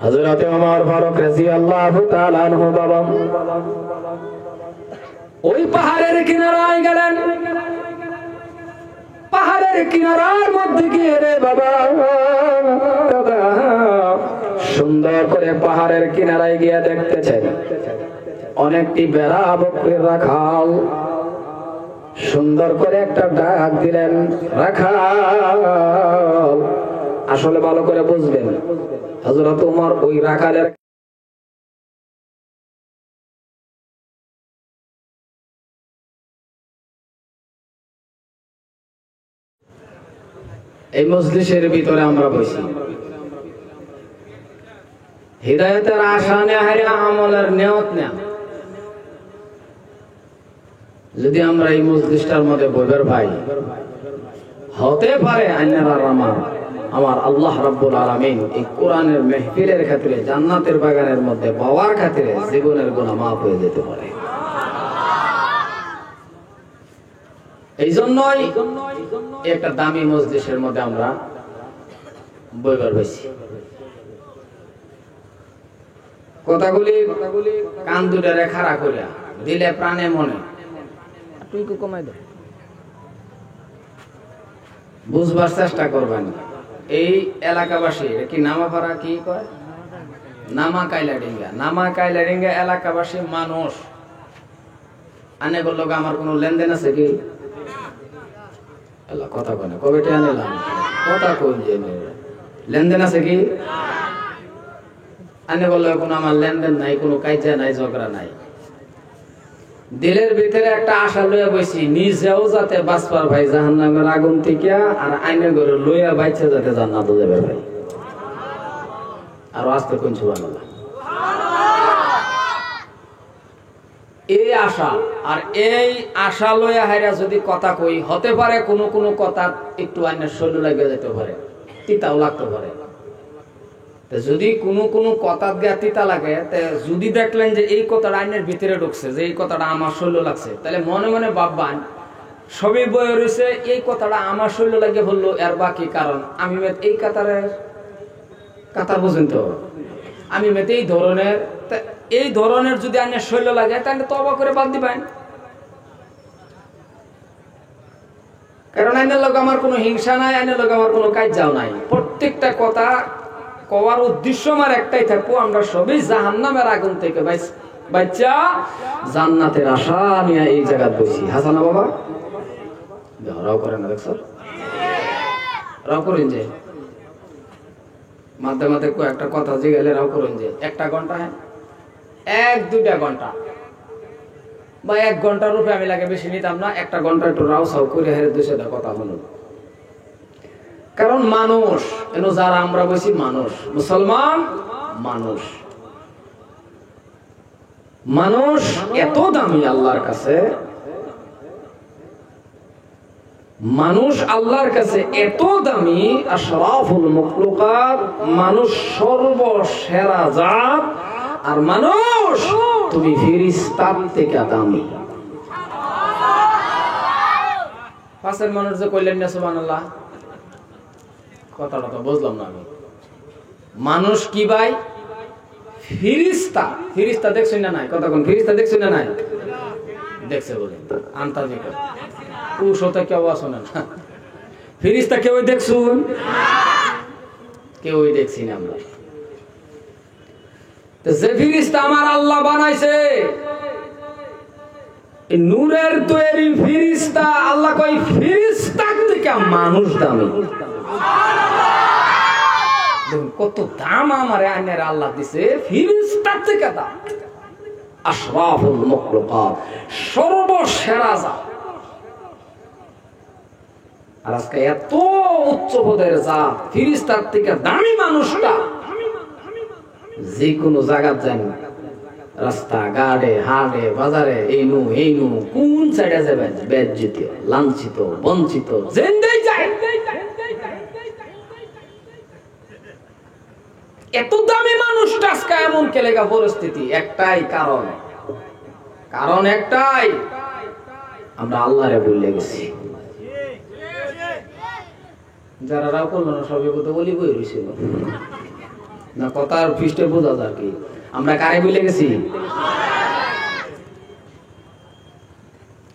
হযরত ওমর ফারুক রাদিয়াল্লাহু তাআলা আনহু বাবা ওই পাহাড়ের কিনারায় গেলেন। পাহাড়ের কিনারার মধ্যে গিয়ে রে বাবা সুন্দর করে পাহাড়ের কিনারায় গিয়ে দেখতেছেন অনেকটি বেড়া বকরির রাখাল। সুন্দর করে একটা ডাক দিলেন, রাখাল। আসলে ভালো করে বুঝবেন, হযরত ওমর ওই রাখালের এই মজলিসের ভিতরে আমরা বসি হিদায়াতের আশা নেহারে আমলের নিয়ত না। যদি আমরা এই মজলিসটার মধ্যে বইবার ভাই হতে পারে আমার আল্লাহ রাব্বুল আলামিন এই কোরআনের মাহফিলের খাতিরে জান্নাতের বাগানের মধ্যে বাবার খাতিরে জীবনের গুনাহ মাফ হয়ে যেতে পারে। এই জন্যই একটা দামি মজলিসের মধ্যে আমরা বইবার বসি। কথাগুলি কান দুটারে খাড়া করিয়া দিলে প্রাণে মনে কমাই দাও, বুঝবার চেষ্টা করবেন। এই এলাকাবাসী কি নামাপাড়া কি কয় নামা কাইলাডিঙ্গা এলাকাবাসী মানুষ আনে বলল আমার কোন লেনদেন আছে কি? কথা কনে কবে নিলাম কথা কই যে লেনদেন আছে কি? আনে বলল কোনো আমার লেনদেন নাই, কোনো কাইজা নাই, ঝগড়া নাই। দিলের ভিতরে একটা আশা লইয়া বসি নিজেও যাতে বাঁচবার ভাই জাহান্নামের আগুন থেকে, আর আইনের ঘরে লইয়া বাইচে যাতে জান্নাত যাবে ভাই। আর আস্তে কোন সুবহানাল্লাহ। এই আশা আর এই আশা লইয়া হাইরা যদি কথা কই হতে পারে কোন কথা একটু আইনের শৈল লাগিয়ে যেতে পারে, তিতাও লাগতে পারে। যদি কোনো কথা গিয়া তিতা লাগে, যদি দেখলেন যে এই কথাটা আইনের ভিতরে ঢুকছে, যে এই কথাটা আমার শৈল লাগছে, তাহলে মনে মনে ভাববান সবই বয়ে রয়েছে এই কথাটা আমার শৈল লাগে বললো, এর বাকি কারণ আমি এই কাতার পর্যন্ত আমি এই ধরনের যদি আইনের শৈল লাগে তাহলে তওবা করে বাদ দিবেন। কারণ আইনের লোক আমার কোনো হিংসা নাই, আইনের লোক আমার কোনো কাজ নাই। প্রত্যেকটা কথা কওয়ার উদ্দেশ্য আমার একটাই থাকবো, আমরা সবই জাহান্নামের আগুন থেকে বাচ্চা জান্নাতের আশা নিয়ে এই জায়গায় বসি। হাসানা বাবা রাও করেন না, দেখছ রাও করেন যে মাঝে মাঝে একটা কথা জিগাইলে রাও করেন যে একটা ঘন্টা, হ্যাঁ 1-2 ঘন্টা বা 1 ঘন্টার রূপে আমি লাগে বেশি নিতাম না। 1 ঘন্টা একটু রাও সাউ করে হেরে 200 কথা হলো। কারণ মানুষ যারা আমরা বলছি মানুষ, মুসলমান মানুষ এত দামি আল্লাহর কাছে, মানুষ আল্লাহর কাছে এত দামি, আশরাফুল মাখলুকাত, মানুষ সর্বসেরা জাত, আর মানুষ তুমি ফেরেশতার থেকে দামি। পাশের মানুষ যে কইলেন না সুবহানাল্লাহ, কথাটা তো বুঝলাম না আমি। মানুষ কি ভাই? ফেরেশতা দেখছেন না নাই? কথা কোন ফেরেশতা দেখছেন না নাই? দেখছে বলেন আন্তাজি কর পুরুষতা কেউ আসো না, ফেরেশতা কেউ দেখছুন? কেউই দেখছি না আমরা। তো যে ফেরেশতা আমার আল্লাহ বানাইছে, এই নূরের তৈরি ফেরেশতা, আল্লাহ কই ফেরেশতার থেকে মানুষ দামি। কত দাম আমারে আইনের আল্লাহ দিছে, ফেরেশতার থেকে দাম। আশরাফুল মাখলুকাত, সর্বসেরা জাত। আর আজকে এত উচ্চ পদের জাত, ফেরেশতার থেকে দামি মানুষটা যে কোনো জায়গা যান, রাস্তা ঘাটে হাটে বাজারে, এই নু কোন সাইডে যাবেন বেজ্জিত, লাঞ্ছিত, বঞ্চিত যেন্দেই যায়। এত দামি মানুষটা আজকে এমন কেলেগা পরিস্থিতি, একটাই কারণ একটাই, আমরা আল্লাহরে ভুলে গেছি। যারা রাও করলো না সবই বলতে বলি বই রয়েছিল, না কথার পৃষ্ঠে বোঝা যায় কি আমরা কারে ভুলে গেছি?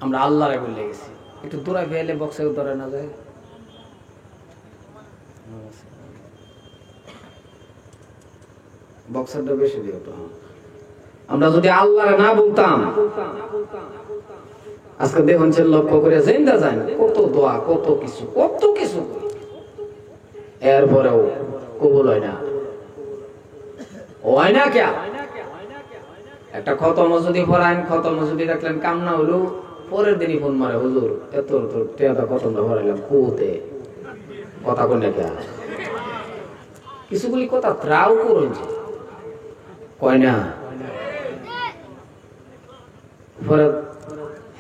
আমরা আল্লাহরে ভুলে গেছি। একটু দূরে ফেলে বক্সে ধরে না যায়। বক্সারটা বেশি দিও তো। আমরা যদি আল্লাহরে না বলতাম, আজকে দেখুন লক্ষ্য করে জিন্দা যায় কত দোয়া, কত কিছু এরপরেও কবুল হয় না। হয় না কে? একটা খতম যদি পড়ায়, খতম যদি দেখলেন কাম না হলো, পরের দিনই ফোন মারে, হুজুর এত টেয়াটা খতমটা পড়াইলাম কুতে কথা কোন কে? কিছুগুলি কথা ত্রাও করুন কয় না। পরে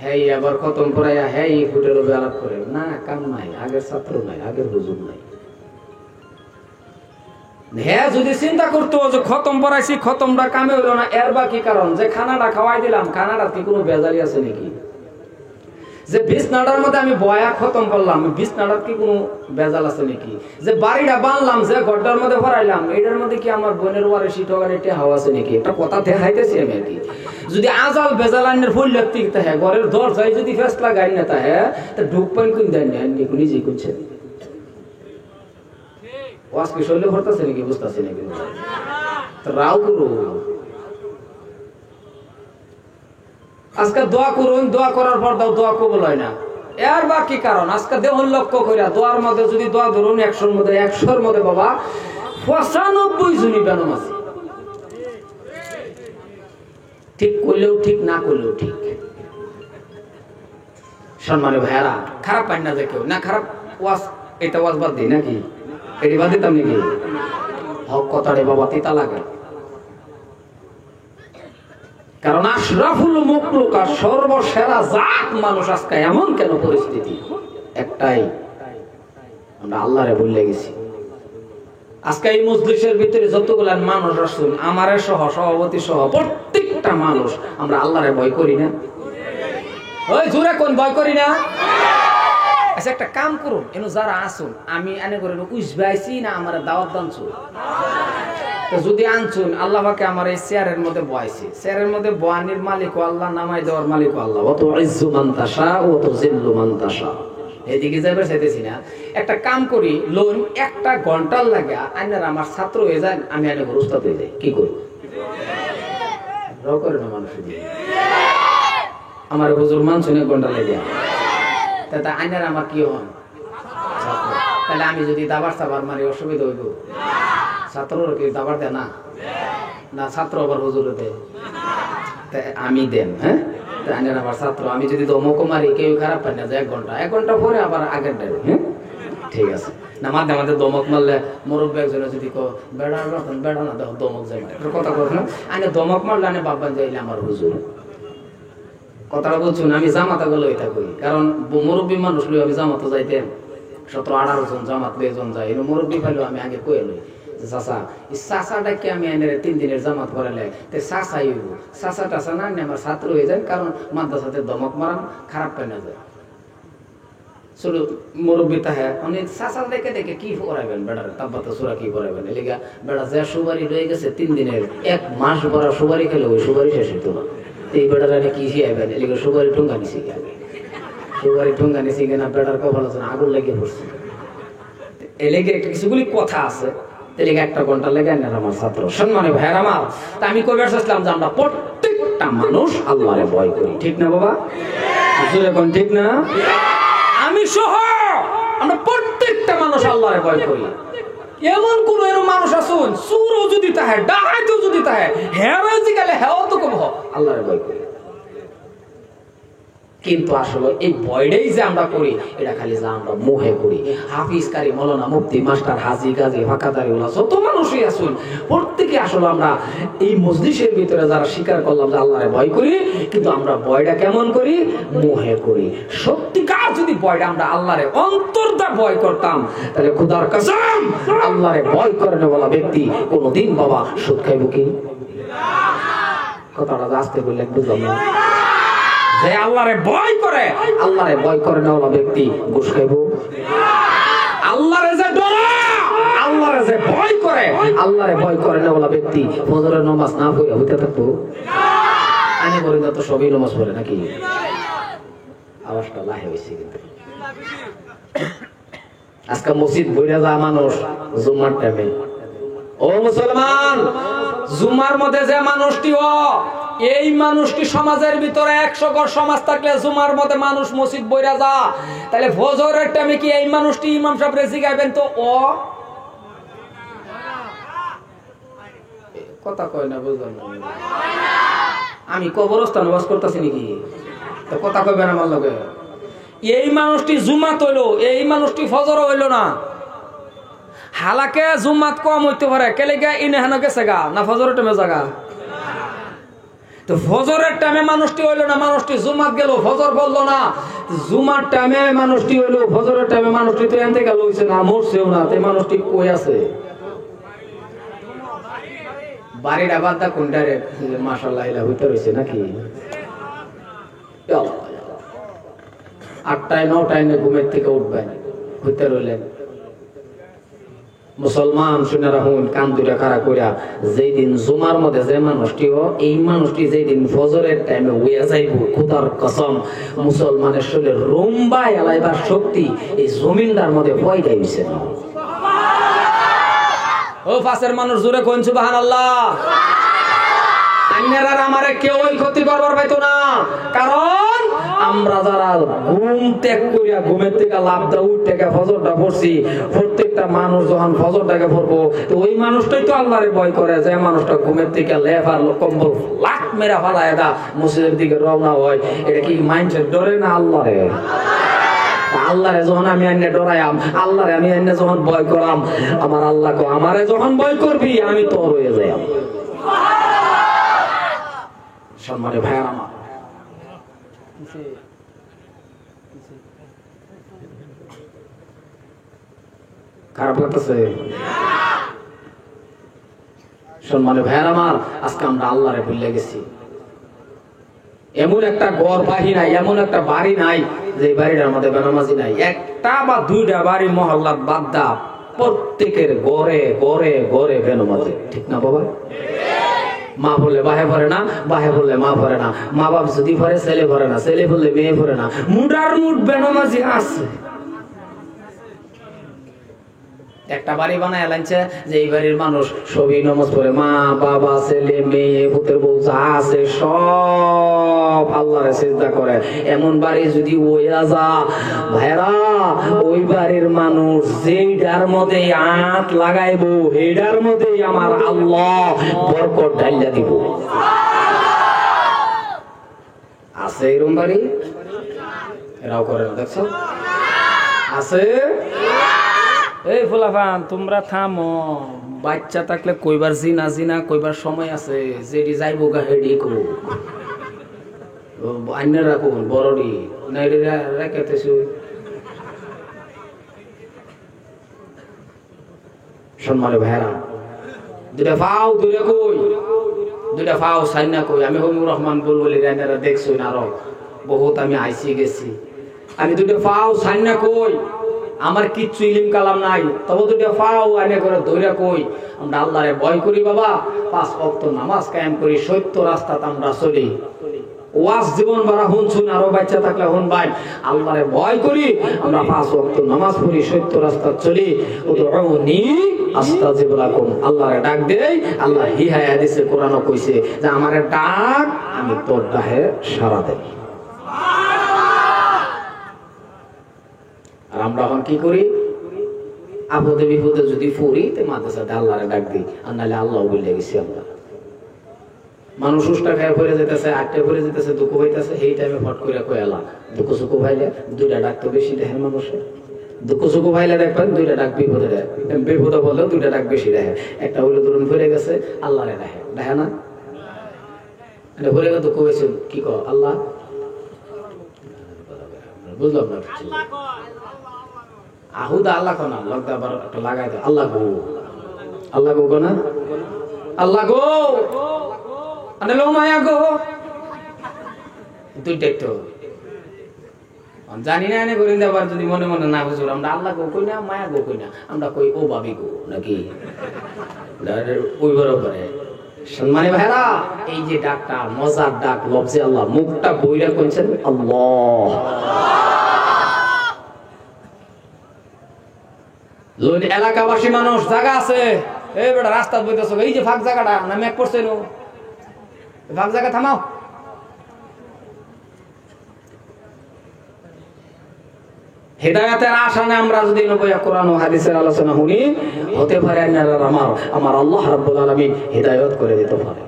হ্যাঁ আবার খতম পড়াইয়া হ্যাঁ ফুটের আলাপ করে না, কাম নাই, আগের ছাত্র নাই, আগের হুজুর নাই। হ্যাঁ যদি চিন্তা করতো যে খতম পড়াইছি, খতমটা কামে হইল না, এর বা কি কারণ? যে খানাটা খাওয়াই দিলাম, খানাটার কি কোনো বেজালি আছে নাকি? যে বিছনাটার মধ্যে আমি বয়া খতম করলাম, বিছনাটার কি কোনো বেজাল আছে নাকি? যে বাড়িটা বানলাম, যে ঘরটার মধ্যে ভরাইলাম, এটার মধ্যে কি আমার বোনের ওয়ারে সিটগার এটা হাওয়া আছে নাকি? একটা কথা দেখাইতেছি আমি আর কি। যদি আজাল বেজাল আইনের ফুল লাগতে হ্যাঁ, ঘরের দরজায় যদি ফেসলা গাড়ি না তা হ্যাঁ, তা ঢুকবেন কোন দেন না, নিজেই করছে ওয়াজকে শৈলে ভরতেছে নাকি? বুঝতেছে নাকি? রাও করু আজকে দোয়া করুন, দোয়া করার পর দাও দোয়া কবুল হয় না, এর বা কি কারণ? আজকে দেখুন লক্ষ্য কইরা দোয়ার মধ্যে যদি দোয়া ধরুন 100-র মধ্যে বাবা 95 জনই বেনম আছে। ঠিক করলেও ঠিক, না করলেও ঠিক। সম্মানিত ভাইয়ারা, খারাপ পাই না যে কেউ না, খারাপ ওয়াজ এটা ওয়াজ বাদ দিই নাকি? এটি বাদ দিতাম নাকি? হক কথারে বাবা তিতা লাগে। কারণ আশরাফুল মাখলুকাত, সর্বসেরা জাত মানুষ আজকে এমন কেন পরিস্থিতি? একটাই, আমরা আল্লাহরে ভুলে গেছি। আজকে এই মজলিসের ভিতরে যতগুলো মানুষ আসুন, আমারে সহ, সভাপতি সহ প্রত্যেকটা মানুষ আমরা আল্লাহরে ভয় করি না? ওই জোরে কোন ভয় করি না? আচ্ছা একটা কাম করুন, এনো যারা আসুন, আমি এনে করে উসবে আইছি না আমার দাওয়াত দানছু? তো যদি আনছুন, আল্লাহ পাকে আমার এই চেয়ারের মধ্যে বয়াইছি, চেয়ারের মধ্যে বয়ানির মালিক আল্লাহ, নামাই দেওয়ার মালিক আল্লাহ। অত ইজ্জু মান তাশা ও তো জিল্লু মান তাশা। এদিকে যাইবার চাইতেছি না। একটা কাম করি, লোন 1 ঘন্টার লাগে আইনার আমার ছাত্র হয়ে যায়, আমি আইনে উস্তাদ হয়ে যাই, কি করব? রাও করে না মানুষ আমার হুজুর মানছুন 1 ঘন্টা লাগে, তা আইনার আমার কি হন? তাহলে আমি যদি দাবার সাবার মারি অসুবিধা হইব? ছাত্ররা কি দাবার দেয় না? না ছাত্র আবার হুজুরে দেয়? আমি দেন, হ্যাঁ আবার ছাত্র। আমি যদি দমক মারি কেউ খারাপ পাই না যে 1 ঘন্টা পরে আবার আগের দেয়, হ্যাঁ ঠিক আছে না? মাঝে মাঝে দমক মারলে মুরব্বী একজনে যদি বেড়া বেড়া না দেখো দমক যাই মারে, কথা কর না। আমি দমক মারলে আমি বাবা যাইলে আমার হুজুর কথাটা বলছুন। আমি জামাতা গুলো এটা করি, কারণ মুরব্বী মানুষ লই আমি জামাতে যাইতেন 17-18 জন জামাত জন যায়, এর মুরব্বী পাইলেও আমি আগে কয়ে লই চাচা, চাচাটাকে আমি এনে 3 দিনের জামাত করালে চাচাই হইব, চাচা টাচা না আমার ছাত্র হয়ে যায়, কারণ মাদ্রাসাতে দমক মারাম খারাপ পাই না যায়। ছোট মুরব্বী তাহে অনেক চাচা দেখে দেখে কি করাবেন বেড়ার তাব্বাতা সুরা কি করাবেন? এলিগা বেড়া যে সুবারি রয়ে গেছে 3 দিনের, 1 মাস ভরা সুবারি খেলে ওই সুবারি শেষ হইতো না। এই বেড়ারা কি শিয়াবেন? এলিগা সুবারি ঠুঙ্গা নিছি, সুবারি ঠুঙ্গা নিছি কিনা বেড়ার কপাল আছে আগুন লেগে পড়ছে। এলিগে কিছুগুলি কথা আছে, এলিগে 1 ঘন্টা লেগে না আমার ছাত্র। সম্মানিত ভাইয়ের আমার, তা আমি কইবার চাইছিলাম যে আমরা প্রত্যেকটা মানুষ আল্লাহরে ভয় করি, ঠিক না বাবা? জোরে কোন ঠিক না? আমি সহ আমরা প্রত্যেকটা মানুষ আল্লাহরে ভয় করি। এমন কোন এরকম মানুষ আসুন, চুরও যদি তাহে, ডাকাইতেও যদি তাহে, হেরে জিগালে হেও তো কব আল্লাহরে ভয় করি। কিন্তু আসলে এই ভয়টাই যে আমরা করি, এটা খালি যা আমরা মোহে করি। হাফিজ, কারি, মৌলানা, মুফতি, মাস্টার, হাজি, গাজী, ফাঁকাদারি ওলা যত মানুষই আসুন, প্রত্যেকে আসলে আমরা এই মজলিসের ভিতরে যারা স্বীকার করলাম যে আল্লাহরে ভয় করি, কিন্তু আমরা ভয়টা কেমন করি? মোহে করি। সত্যিকার যদি ভয়টা আমরা আল্লাহরে অন্তর্দা ভয় করতাম, তাহলে খোদার কসম আল্লাহরে ভয় করে না বলা ব্যক্তি কোনদিন বাবা সুদ খাইব কি? কথাটা আসতে বললে বুঝলাম না। যে আল্লাহরে ভয় করে, আল্লাহরে ভয় করে না ওলা ব্যক্তি ঘুষ খাইব? আল্লাহরে যে ডরে, আল্লাহরে যে ভয় করে, আল্লাহরে ভয় করে না বলা ব্যক্তি ফজরের নামাজ না পড়ে হইতে থাকবো? আইনে বলেন তো সবই নামাজ পড়ে নাকি? আওয়াজটা লাহে হয়েছে কিন্তু। আজকে মসজিদ বইরা যা মানুষ জুমার টাইমে। ও মুসলমান, জুমার মধ্যে যে মানুষটি এই মানুষটি সমাজের ভিতরে 100 ঘর সমাজ থাকলে জুমার মধ্যে মানুষ মসজিদ বইরা যা, তাহলে ফজরের টাইমে কি এই মানুষটি ইমাম সাহেব রেজি গাইবেন? তো কথা কয় না, বুঝলাম না। আমি কবরস্থান বাস করতেছি নাকি? তো কথা কইবেন আমার লগে। এই মানুষটি জুমাত হইলো, এই মানুষটি ফজর হইলো না। হালাকে জুমাত কম হইতে পারে, কেলে গা ইনে হানা গেছে গা না ফজরের টাইমে জাগা। তো ফজরের টাইমে মানুষটি হইলো না, মানুষটি জুমাত গেল, ফজর বললো না। জুমার টাইমে মানুষটি হইলো, ফজরের টাইমে মানুষটি তো এনতে গেল হইছে না, মরছেও না। তো মানুষটি কই আছে? বাড়ির আবার দা কোনটারে মাশাআল্লাহ ইলা হইতে রইছে নাকি? 8টায় 9টায় ঘুমের থেকে উঠবেন, হইতে রইলেন। মুসলমান শুনে রাখুন, কান দুটা খাড়া কইরা, যেই দিন জুমার মধ্যে যে মানুষটিও এই মানুষটি যেই দিন ফজরের টাইমে হইয়া যাইব, খোদার কসম মুসলমানের শরীরে রুম্বা এলাইবার শক্তি এই জমিনদার মধ্যে পয়দা হইছে না। ও পাশের মানুষ জোরে কোন সুবহানাল্লাহ। আন্নারা আমারে কেউই ক্ষতি করবার পাইতো না, কারণ আমরা যারা ঘুম ত্যাগ করিয়া ঘুমের থেকে লাভ দা উঠে ফজরটা পড়ছি, প্রত্যেকটা মানুষ যখন ফজরটাকে পড়বো তো ওই মানুষটাই তো আল্লাহরে ভয় করে। যে মানুষটা ঘুমের থেকে লেপ আর কম্বল লাখ মেরা ফালায় দা মসজিদের দিকে রওনা হয়, এটা কি মাইন্ডসেট ডরে না আল্লাহরে? আল্লাহরে যখন আমি আইনে ডরাইম, আল্লাহরে আমি আইনে যখন ভয় করাম, আমার আল্লাহ কো আমারে যখন ভয় করবি আমি তোর হয়ে যাই। সম্মানে ভাই আমার, খারাপ লাগতেছে? সম্মানে ভাই আমার, আজকে আমরা আল্লাহরে ভুলে গেছি। এমন একটা ঘর বাড়ি নাই, এমন একটা বাড়ি নাই যে বাড়িটার মধ্যে বেনামাজি নাই। একটা বা দুইটা বাড়ি মহল্লাত বাদ দা, প্রত্যেকের ঘরে ঘরে ঘরে বেনামাজি, ঠিক না বাবা? মা বললে বাহে ভরে না, বাহে বললে মা ভরে না, মা বাপ যদি ভরে ছেলে ভরে না, ছেলে বললে মেয়ে ভরে না, মুডার মুড বেনামাজি আছে। একটা বাড়ি বানায় এলাইছে যে এই বাড়ির মানুষ সবই নামাজ পড়ে, মা বাবা ছেলে মেয়ে পুত্র বউ যা আছে সব আল্লাহরে সিজদা করে। এমন বাড়ি যদি ওইয়া যা ভাইরা, ওই বাড়ির মানুষ যেইটার মধ্যে আট লাগাইবো এইটার মধ্যে আমার আল্লাহ বরকত ঢাইলা দিব। আছে এরকম বাড়ি? এরাও করে না, দেখছো? আছে? এই ফুলাফান তোমরা থামো, বাচ্চা থাকলে কইবার জিনা জিনা কইবার সময় আছে, যেটি যাইব গা হেডি কো আইনা রাখুন বড়ডি না রেখেতেছু। সম্মানে ভাইরা, দুটা ফাও দূরে কই, দুটা ফাও সাইনা কই। আমি হবিবুর রহমান বলবলি রাইনারা দেখছো না, আরো বহুত আমি আইসি গেছি। আমি দুটা ফাও সাইনা কই, আমার কিচ্ছু ইলিম কালাম নাই, তবে দুটা ফাও আইনে করে ধইরা কই আমরা আল্লাহরে ভয় করি বাবা, 5 ওয়াক্ত নামাজ কায়েম করি, সত্য রাস্তাতে আমরা চলি। ওয়াজ জীবন ভরা শুনছুন, আরো বাচ্চা থাকলে শুন ভাই, আল্লাহরে ভয় করি, আমরা 5 ওয়াক্ত নামাজ পড়ি, সত্য রাস্তা চলি। উদউনি আস্তাজিব লাকুম, আল্লাহরে ডাক দেই। আল্লাহ হিয়া হাদিসে কোরআনও কইছে যে আমারে ডাক, আমি তোর ডাকে সাড়া দেই। আর আমরা এখন কি করি? আপদে বিপদে যদি পড়ি তো মাদ্রাসাতে আল্লাহরে ডাক দিই, আর নাহলে আল্লাহ বলে গেছি আমরা। মানুষ উষ্টা খায় পড়ে যেতেছে, আটটা পড়ে যেতেছে, দুঃখ হইতেছে, এই টাইমে ফট করে কয়ালা দুঃখ সুখ ভাইলে দুইটা ডাক তো বেশি দেখে মানুষের। দুঃখ সুখ ভাইলে দেখবেন দুইটা ডাক বিপদে দেয়, বিপদে বললেও দুইটা ডাক বেশি দেখে। একটা হইলে ধরুন পড়ে গেছে, আল্লাহরে দেখে, দেখে না? এটা পড়ে গেছে, দুঃখ হয়েছে, কি কর আল্লাহ, বুঝলাম না। আহুদা আল্লাহ কো না, লগদা আবার একটা লাগাই দাও, আল্লাহ গো, আল্লাহ গো না, আল্লাহ গো আনে লো মায়া গো, দুইটাই তো। জানি না এনে করি আবার যদি মনে মনে না হুজুর আমরা আল্লাহ গো কই না মায়া গো কই না আমরা কই ও ভাবি গো নাকি ওই বরাবরে সম্মানী ভাইরা এই যে ডাকটা মজার ডাক লফজে আল্লাহ মুখটা বইরা কইছেন আল্লাহ লোন এলাকাবাসী মানুষ জায়গা আছে এই বেটা রাস্তা বইতেছ এই যে ফাঁক জায়গাটা না মেক করছে নো ফাঁক জায়গা থামাও হেদায়েতের আশা নিয়ে আমরা যদি নবুয়া কোরআন ও হাদিসের আলোচনা শুনি হতে পারে আমার আল্লাহ রাব্বুল আলামিন হেদায়েত করে দিতে পারে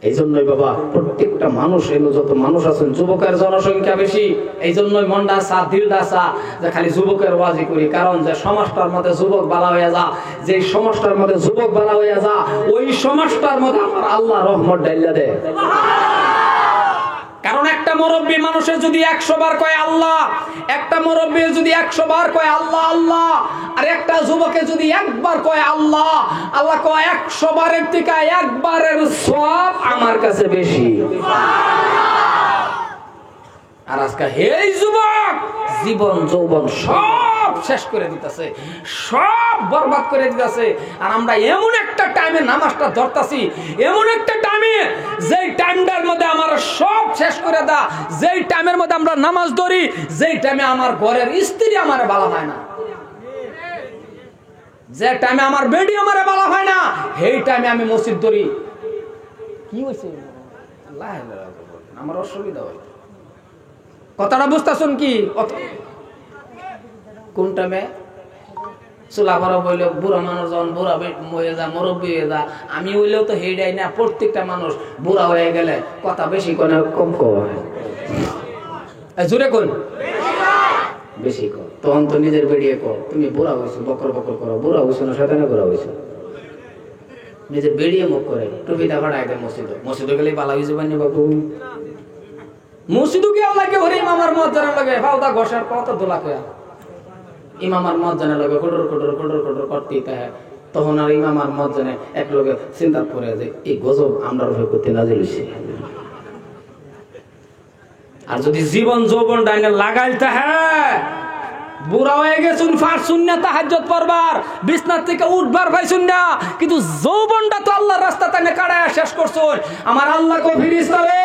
এই জন্যই বাবা প্রত্যেকটা মানুষ যত মানুষ আছেন যুবকের জনসংখ্যা বেশি এই জন্যই মনটা আসা দিলটা আসা যে খালি যুবকের ওয়াজি করি কারণ যে সমাজটার মধ্যে যুবক বালা হয়ে যা যে সমাজটার মধ্যে যুবক বালা হয়ে যা ওই সমাজটার মধ্যে আমার আল্লাহ রহমত ডাইলা দেয় কারণ একটা মুরব্বী মানুষের যদি 100 বার কয় আল্লাহ একটা মুরব্বী যদি 100 বার কয় আল্লাহ আল্লাহ আর একটা যুবকে যদি একবার কয় আল্লাহ আল্লাহ কয় 100 বারের থেকে একবারের সওয়াব আমার কাছে বেশি আর আজকে এই যুবক জীবন যৌবন সব শেষ করে দিতেছে সব বরবাদ করে দিতেছে আর আমরা এমন একটা টাইমে নামাজটা ধরতাছি এমন একটা টাইমে যেই টাইমটার মধ্যে আমার সব শেষ করে দা যেই টাইমের মধ্যে আমরা নামাজ ধরি যেই টাইমে আমার ঘরের স্ত্রী আমারে ভালো হয় না যে টাইমে আমার বেডি আমারে ভালো হয় না সেই টাইমে আমি মসজিদ ধরি কি হইছে আমার অসুবিধা হয় কথাটা বুঝতেছেন কি কোন টাইমে চুলা করা বইলে বুড়া মানুষ যখন বুড়া হয়ে যা মুরব্বী হয়ে যা আমি হইলেও তো হেডাই না প্রত্যেকটা মানুষ বুড়া হয়ে গেলে কথা বেশি করে কম কয় জোরে কোন বেশি কর তখন তো নিজের বেরিয়ে কর তুমি বুড়া হয়েছো বকর বকর করো বুড়া হয়েছো না শয়তানে বুড়া হয়েছো নিজের বেরিয়ে মুখ করে টুপিটা ফাড়াই দেয় মসজিদে গেলেই পালা হয়ে যাবেন বাবু মসজিদে গিয়ে লাগে হরে ইমামার মজ্জানের লাগে ফাউদা ঘষার কত দোলা কয়া ইমামার মজ্জানের লাগে কোটর কোটর কোটর কোটর করতেই থাকে তখন আর ইমামার মজ্জানে এক লোকে চিন্তা করে যে এই গজব আমরা ভয় করতে না দিয়েছি আর যদি জীবন যৌবন ডাইনে লাগাইতে হ্যাঁ বুড়া হয়ে গেছুন পারছুন না তাহাজ্জুদ পড়বার বিছনার থেকে উঠবার পাইছুন না কিন্তু যৌবনটা তো আল্লাহর রাস্তা টানে কাটায় শেষ করছুন আমার আল্লাহ কো ফেরেশতা রে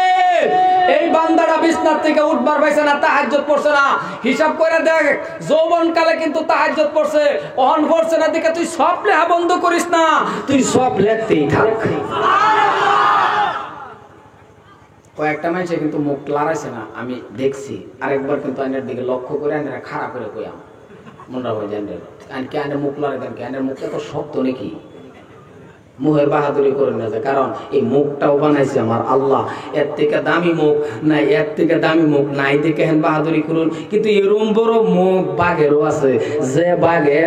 এই বান্দাটা বিছনার থেকে উঠবার পাইছে না তাহাজ্জুদ পড়ছে না হিসাব করে দেখ যৌবন কালে কিন্তু তাহাজ্জুদ পড়ছে অহন পড়ছে না দেখে তুই সব লেখা বন্ধ করিস না তুই সব লিখতেই থাক কয়েকটা মানুষে কিন্তু মুখ লাড়াইছে না আমি দেখছি আরেকবার কিন্তু আইনের দিকে লক্ষ্য করে আইনেরা খাড়া করে কইয়াম মনটা হয়ে যায় আইনকে আইনের মুখ লাড়াই দেন কি আইনের মুখটা তো শক্ত নাকি মুখের বাহাদুরি করে না যায় কারণ এই মুখটাও বানাইছে আমার আল্লাহ এর থেকে দামি মুখ নাই এর থেকে দামি মুখ নাই দেখে হেন বাহাদুরি করুন কিন্তু এরম বড় মুখ বাঘেরও আছে যে বাঘে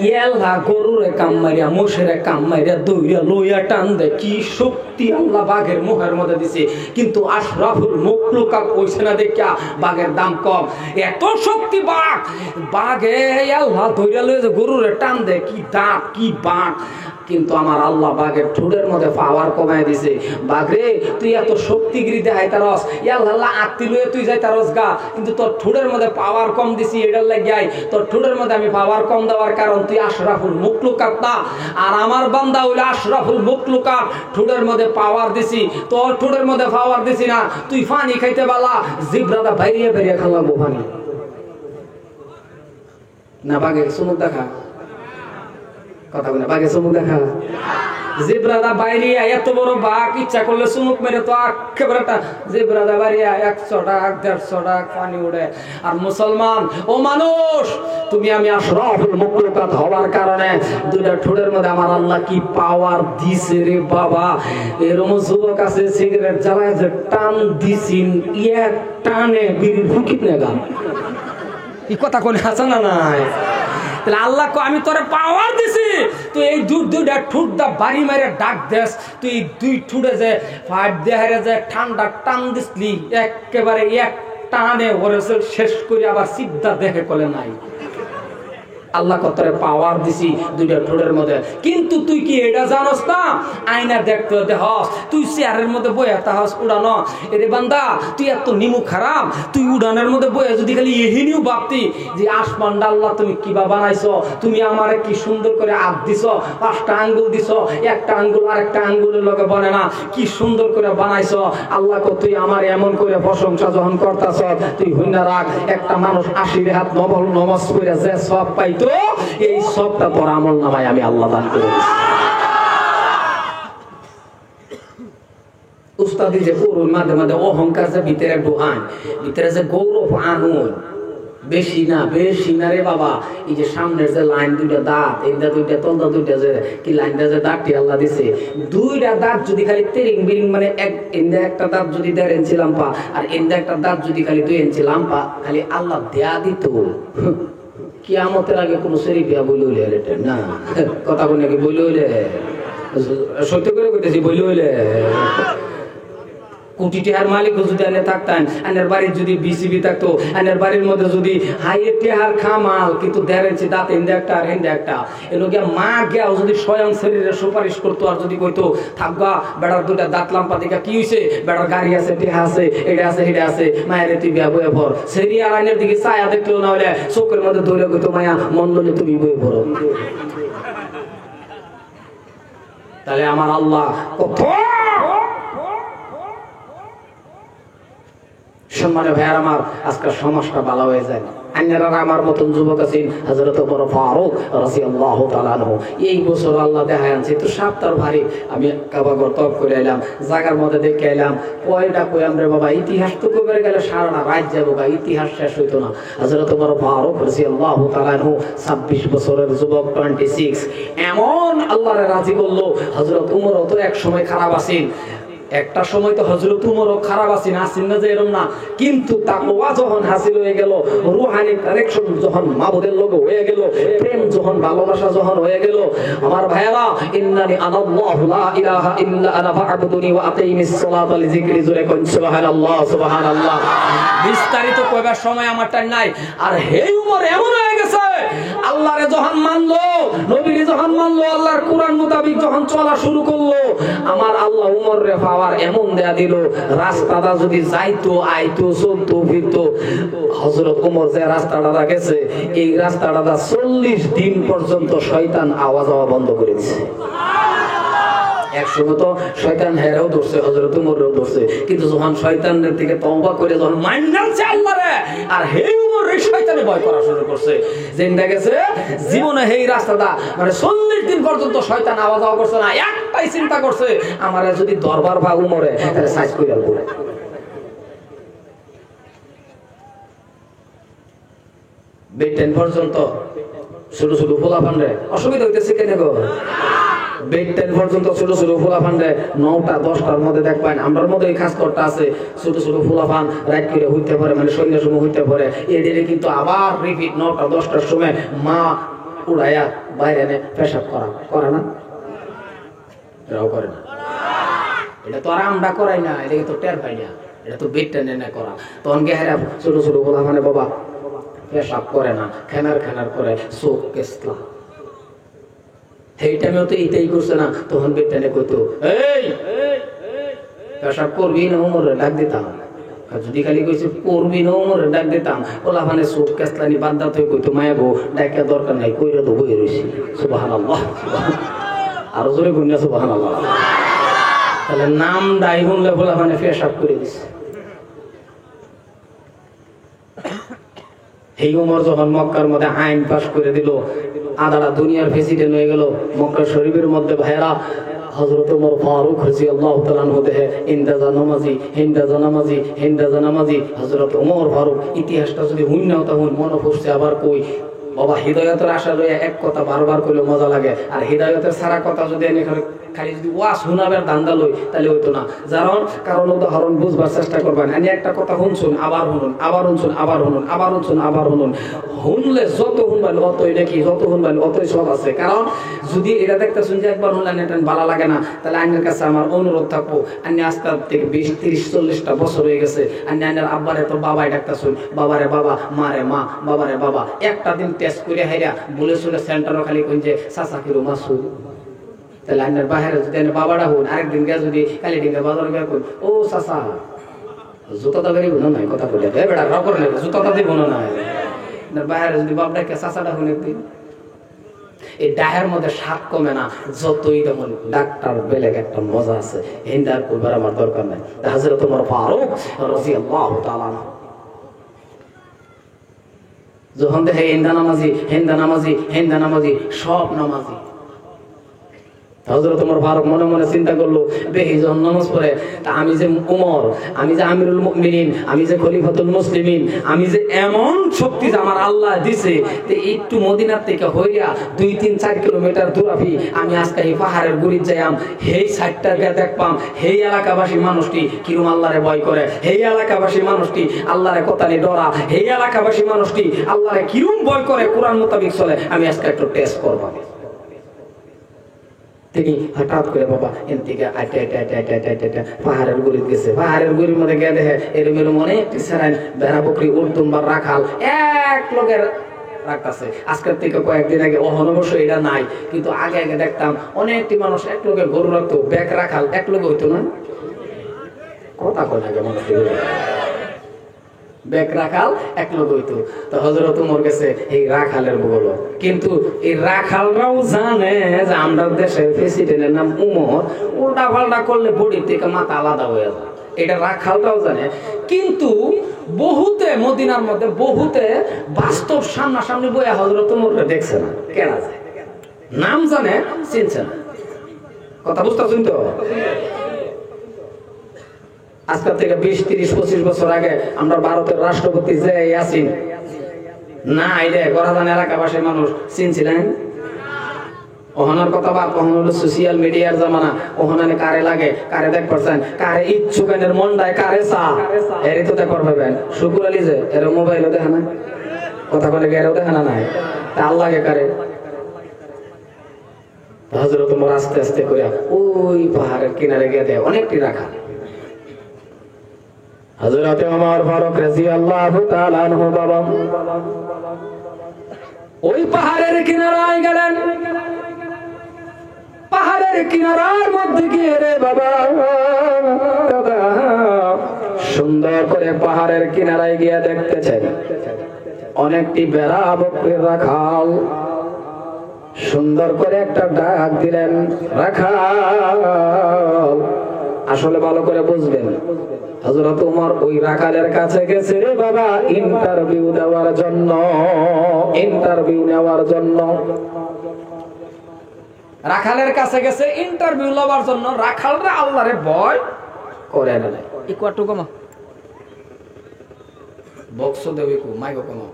ইয়েলা গরুরে কাম মারিয়া মোষেরে কাম মারিয়া দৌড়িয়া লইয়া টান দেয় কি শক্তি আল্লাহ বাঘের মুখের মধ্যে দিছে কিন্তু আশরাফুল মুখলুকা কইছে না দেখা বাঘের দাম কম এত শক্তি বাঘ বাঘে আল্লাহ দৌড়িয়া লইয়া গরুরে টান দেয় কি দাঁত কি বাঘ কিন্তু আমার আল্লাহ বাঘের ঠোঁটের মধ্যে পাওয়ার কমায় দিছে বাঘরে তুই এত শক্তিগিরি দেখাই তারস আল্লাহ আত্মি লয়ে তুই যাই তারস গা কিন্তু তোর ঠোঁটের মধ্যে পাওয়ার কম দিছি এটার লাগিয়াই তোর ঠোঁটের মধ্যে আমি পাওয়ার কম দেওয়ার কারণ তুই আশরাফুল মুখলুকাত না আর আমার বান্দা হইলো আশরাফুল মুখলুকাত ঠোঁটের মধ্যে পাওয়ার দিছি তোর ঠোঁটের মধ্যে পাওয়ার দিছি না তুই পানি খাইতে বালা জিব্রাটা বাইরিয়ে বাইরিয়ে খাওয়াবো পানি না বাঘে সুমুখ দেখা কথা বলে বাঘে চুমুক দেখা জিব্রাদা বাইরে এত বড় বাঘ ইচ্ছা করলে চুমুক মেরে তো একেবারে জিব্রাদা বাইরে 100 টাকা 150 টাকা পানি উড়ে আর মুসলমান ও মানুষ তুমি আমি আশরাফুল মুখলুকাত হওয়ার কারণে দুইটা ঠোঁটের মধ্যে আমার আল্লাহ কি পাওয়ার দিছে রে বাবা এরকম যুবক আছে সিগারেট জ্বালায় যে টান দিছিন এক টানে বিড়ি ফুকিত নেগা এই কথা কোন হাসা না নাই তাহলে আল্লাহ আমি তোরে পাওয়ার দিছি তুই এই দুইটা ঠুট দা বাড়ি মারে ডাক দেস তুই দুই ঠুটে যে ফাইট দেহারে যে ঠান্ডা টান দিসলি একেবারে এক টানে ওরে শেষ করে আবার সিদ্ধা দেখে কলে নাই আল্লাহ কতরে পাওয়ার দিছি দুইটা ঠোঁটের মধ্যে। কিন্তু তুই কি এটা জানোস না আয়না দেখতে দেহস তুই চেয়ারের মধ্যে বয়ে তাহস উড়ানো এরে বান্দা তুই এত নিমু খারাপ তুই উড়ানের মধ্যে বয়ে যদি খালি এহিনিও ভাবতি যে আসমানটা আল্লাহ তুমি কিবা বানাইছো, তুমি আমারে কি সুন্দর করে হাত দিছো, 5টা আঙ্গুল দিছো, একটা আঙ্গুল আরেকটা আঙ্গুলের লগে বনে না, কি সুন্দর করে বানাইছো আল্লাহ কো তুই আমার এমন করে প্রশংসা যখন করতাছ তুই হুইনা রাখ একটা মানুষ 80 হাত নবল নমাজ পড়ে যে সব পাইতো এই সবটা তোর আমল নামায় আমি আল্লাহ দান করে দিছি। উস্তাদি যে করুন মাঝে মাঝে অহংকার যে ভিতরে ঢোকান, ভিতরে যে গৌরব আনুন বেশি না রে বাবা। এই যে সামনের যে লাইন দুইটা দাঁত এইটা দুইটা তলদা দুইটা যে কি লাইনটা যে দাঁতটি আল্লাহ দিছে, দুইটা দাঁত যদি খালি তেরিং বিরিং মানে এক এন্দা একটা দাঁত যদি 1.5 ইঞ্চি লাম্পা আর এন্দা একটা দাঁত যদি খালি 2 ইঞ্চি লাম্পা খালি আল্লাহ দেয়া দিত কিয়ামতের আগে কোনো শরীফ বিয়া বলে হইলে না কথা বলে নাকি বলে হইলে সত্য করে কইতেছি বলে হইলে কোটি টাকার মালিক যদি আনে থাকতেন, আনের বাড়ির যদি বিসিবি থাকতো, আনের বাড়ির মধ্যে যদি হাইয়ের টেহার খামাল কিন্তু 1.5 ইঞ্চি দাঁত এন্দে একটা আর এন্দে একটা এলো গিয়া মা গিয়াও যদি স্বয়ং শরীরে সুপারিশ করতো আর যদি কইতো থাকবা বেড়ার দুটা দাঁত লাম্পা দিকা কি হইছে বেড়ার গাড়ি আছে টেহা আছে এটা আছে হেটা আছে মায়ের তুই বিয়া বয়ে ভর সেরি আর আইনের দিকে ছায়া দেখলেও না হলে চোখের মধ্যে ধরে কইতো মায়া মন ললে তুমি বয়ে ভরো। তাহলে আমার আল্লাহ কত সম্মানে ভাইয়ার আমার আজকাল সমাজটা ভালো হয়ে যায়। আন্যারা আমার মতন যুবক আছেন হযরত ওমর ফারুক রাদিয়াল্লাহু তাআলা আনহু এই বছর আল্লাহ দেখায় আনছে তো সপ্তাহ ভারী আমি কাবা ঘর তওয়াফ করে এলাম জায়গার মধ্যে দেখে এলাম কয়টা কই আমরা বাবা ইতিহাস তো কবে গেলে সারা রাত যাবো গা ইতিহাস শেষ হইতো না। হযরত ওমর ফারুক রাদিয়াল্লাহু তাআলা আনহু 26 বছরের যুবক 26 এমন আল্লাহরে রাজি করলো। হযরত ওমর তো এক সময় খারাপ আছেন, একটা সময় তো হযরত উমরও খারাপ আছেন আসেন না যে এরকম না, কিন্তু তাকওয়া যখন হাসিল হয়ে গেল, রূহানি কানেকশন যখন মাবুদের লগে হয়ে গেল, প্রেম যখন ভালোবাসা যখন হয়ে গেল, আমার ভাইরা ইন্নানি আনাল্লাহু লা ইলাহা ইল্লা আনা ফা'বুদুনি ওয়া আকিমিস সালাতা লিযিকরি জোরে কোন সুবহানাল্লাহ সুবহানাল্লাহ। বিস্তারিত কইবার সময় আমার টাইম নাই। আর হে উমর এমন হয়ে গেছে আল্লাহরে যখন মানলো, নবীরে যখন মানলো, আল্লাহর কোরআন মোতাবেক যখন চলা শুরু করলো, আমার আল্লাহ উমর রে পাওয়ার এমন দেয়া দিল রাস্তাটা যদি যাইতো আইতো চলতো ফিরতো। হযরত ওমর যে রাস্তাটা গেছে এই রাস্তাটা 40 দিন পর্যন্ত শয়তান আওয়াজ হওয়া বন্ধ করে দিয়েছে। একসময় তো শয়তান হেরাও ধরছে হযরত উমরও ধরছে, কিন্তু যখন শয়তানের থেকে তওবা করে যখন মানছে আল্লাহরে আর হে উমর রে শয়তানে ভয় করা শুরু করছে যেটা গেছে জীবনে এই রাস্তাটা মানে 40 দিন পর্যন্ত শয়তান আওয়াজ হওয়া করছে না। একটাই চিন্তা করছে আমারে যদি দরবার বা উমরে তাহলে সাইজ করে আলবো। বেটেন পর্যন্ত শুরু শুরু ফোলাফান রে অসুবিধা হইতেছে কেন গো? বেড 10 পর্যন্ত ছোট ছোট ফুলাফান রে 9টা 10টার মধ্যে দেখবেন আমরার মধ্যে এই খাস করতে আছে ছোট ছোট ফুলাফান রাত করে হইতে পারে মানে সন্ধ্যার সময় হইতে পারে এদের কিন্তু আবার রিপিট 9টা 10টার সময় মা উড়াইয়া বাইরে এনে পেশাব করে না এরাও করে না। এটা তো আর আমরা করাই না, এটা তো টের পাই না, এটা তো বেড টেনে না করা। তখন গেহারা ছোট ছোট ফুলাফানে বাবা পেশাব করে না, খানার করে চোখ কেসলা এই টাইমেও তো এইটাই করছে না। তখন বেটানে কইতো এই পেশাব করবি না উমরে ডাক দিতাম, আর যদি খালি কইছে করবি না উমরে ডাক দিতাম ওলাফানে চোখ কেসলানি বান্দা তুই কইতো মায়া গো ডাকা দরকার নাই কইরা তো বই রইছি। সুবহানাল্লাহ আরো জোরে গুনিয়া সুবহানাল্লাহ। তাহলে নাম ডাই শুনলে ওলাফানে পেশাব করে দিছে। এই উমর যখন মক্কার মধ্যে আইন পাশ করে দিল, আদারা দুনিয়ার প্রেসিডেন্ট হয়ে গেল মক্কা শরীফের মধ্যে ভাইরা হযরত ওমর ফারুক রাদিয়াল্লাহু তাআলা আনহু দেহে হিন্দা জানামাজি হযরত ওমর ফারুক ইতিহাসটা যদি হুন্নাও তখন মনে পড়ছে আবার কই বাবা হিদায়াতের আশা লইয়া এক কথা বারবার কইলে মজা লাগে, আর হিদায়াতের সারা কথা যদি এনে খালি যদি ওয়াজ শোনাবার ধান্দা লই তাহলে হইতো না। কারণ উদাহরণ বুঝবার চেষ্টা করবেন। আমি একটা কথা শুনছুন আবার শুনুন, আবার শুনছুন আবার শুনুন, আবার শুনছুন আবার শুনুন, শুনলে যত শুনবেন অতই নাকি যত শুনবেন অতই সব আছে। কারণ যদি এটা দেখতেছেন যে একবার শুনলেন এটা ভালো লাগে না, তাহলে আইনের কাছে আমার অনুরোধ থাকবো আইনি আস্তে থেকে 20-30-40টা বছর হয়ে গেছে আইনের আব্বারে তো বাবাই ডাকতেছুন, বাবারে বাবা মারে মা বাবারে বাবা, একটা দিন টেস্ট করে হাইরা বলে শুনে সেন্টারও খালি কোন যে চাচা কিরো মাসু তাহলে আইনের বাইরে যদি বাবাটা হন আরেকদিন গিয়ে যদি খালি ডিঙ্গা বাজার গিয়ে কোন ও চাচা জুতা দাবারই বোনো নাই কথা বলে বেড়া রকর নেবে জুতা তাদের বোনো নাই বাইরে যদি বাপটাকে চাচাটা হন একদিন এই ডায়ের মধ্যে স্বাদ কমে না যতই তেমন ডাক্তার বেলেগ একটা মজা আছে হিন্দার করবার আমার দরকার নাই হযরত ওমর ফারুক রাদিয়াল্লাহু তাআলা যখন দেখে হিন্দা নামাজি সব নামাজি হযরত ওমর ফারুক মনে মনে চিন্তা করলো দেখি যখন নামাজ পড়ে তা আমি যে ওমর আমি যে আমিরুল মুমিনিন আমি যে খলিফাতুল মুসলিমিন আমি যে এমন শক্তি যে আমার আল্লাহ দিছে যে একটু মদিনার থেকে হইয়া 2-3-4 কিলোমিটার দূরাফি আমি আজকে এই পাহাড়ের গুড়ির যাইম হেই সাইডটা গিয়ে দেখপাম হেই এলাকাবাসী মানুষটি কিরম আল্লাহরে ভয় করে হেই এলাকাবাসী মানুষটি আল্লাহরে কতালি ডরা হেই এলাকাবাসী মানুষটি আল্লাহরে কিরম ভয় করে কোরআন মোতাবেক চলে আমি আজকে একটু টেস্ট করব তিনি হঠাৎ করে বাবা এদিকে পাহাড়ের গুড়িতে গেছে পাহাড়ের গুড়ির মধ্যে গিয়ে দেখে এরম এরম অনেকটি সেরাইন ভেড়া বকরি উর্দুম বা রাখাল এক লোকের রাখতেছে আজকের থেকে কয়েকদিন আগে অবশ্য এটা নাই কিন্তু আগে আগে দেখতাম অনেকটি মানুষ এক লোকের গরু রাখতো ব্যাগ রাখাল এক লোক হইতো না কথা কয় না মানুষ ব্যাগ রাখাল এক লোক হইতো তো হযরত ওমর গেছে এই রাখালের বগল কিন্তু এই রাখালরাও জানে যে আমরা দেশের প্রেসিডেন্টের নাম ওমর উল্টা পাল্টা করলে বডি থেকে মাথা আলাদা হয়ে যায় এটা রাখালরাও জানে কিন্তু বহুতে মদিনার মধ্যে বহুতে বাস্তব সামনাসামনি বইয়া হযরত ওমরকে দেখছে না কেন আছে নাম জানে চিনছে না কথা বুঝতেছেন তো আজকের থেকে 20-30-25 বছর আগে আমরা ভারতের রাষ্ট্রপতি যে ইয়াসিন না আইলে গরাদান এলাকাবাসীর মানুষ চিনছিলেন ওহনার কথা বা কখন হলো সোশ্যাল মিডিয়ার জামানা ওহনানে কারে লাগে কারে দেখ পারছেন কারে ইচ্ছুকেনের মন্ডায় কারে চা এরই তো দেখ পারবেন শুকুর আলী যে এর মোবাইলও দেখা না কথা বলে গেলেও দেখা না নাই তা আল্লাহকে কারে হযরত ওমর আস্তে আস্তে করে ওই পাহাড়ের কিনারে গিয়ে দেয় অনেকটি রাখা হযরত ওমর ফারুক রাদিয়াল্লাহু তাআলা আনহু বাবা ওই পাহাড়ের কিনারায় গেলেন পাহাড়ের কিনারার মধ্যে গিয়ে রে বাবা সুন্দর করে পাহাড়ের কিনারায় গিয়ে দেখতেছেন অনেকটি বেড়া বকরির রাখাল সুন্দর করে একটা ডাক দিলেন রাখাল আসলে ভালো করে বুঝবেন হযরত ওমর ওই রাখালের কাছে গেছে রে বাবা ইন্টারভিউ নেওয়ার জন্য রাখালের কাছে গেছে ইন্টারভিউ নেওয়ার জন্য রাখালরা আল্লাহরে ভয় করে না ইকুয়াটু কমা বক্স দেবে কো মাইকো কমা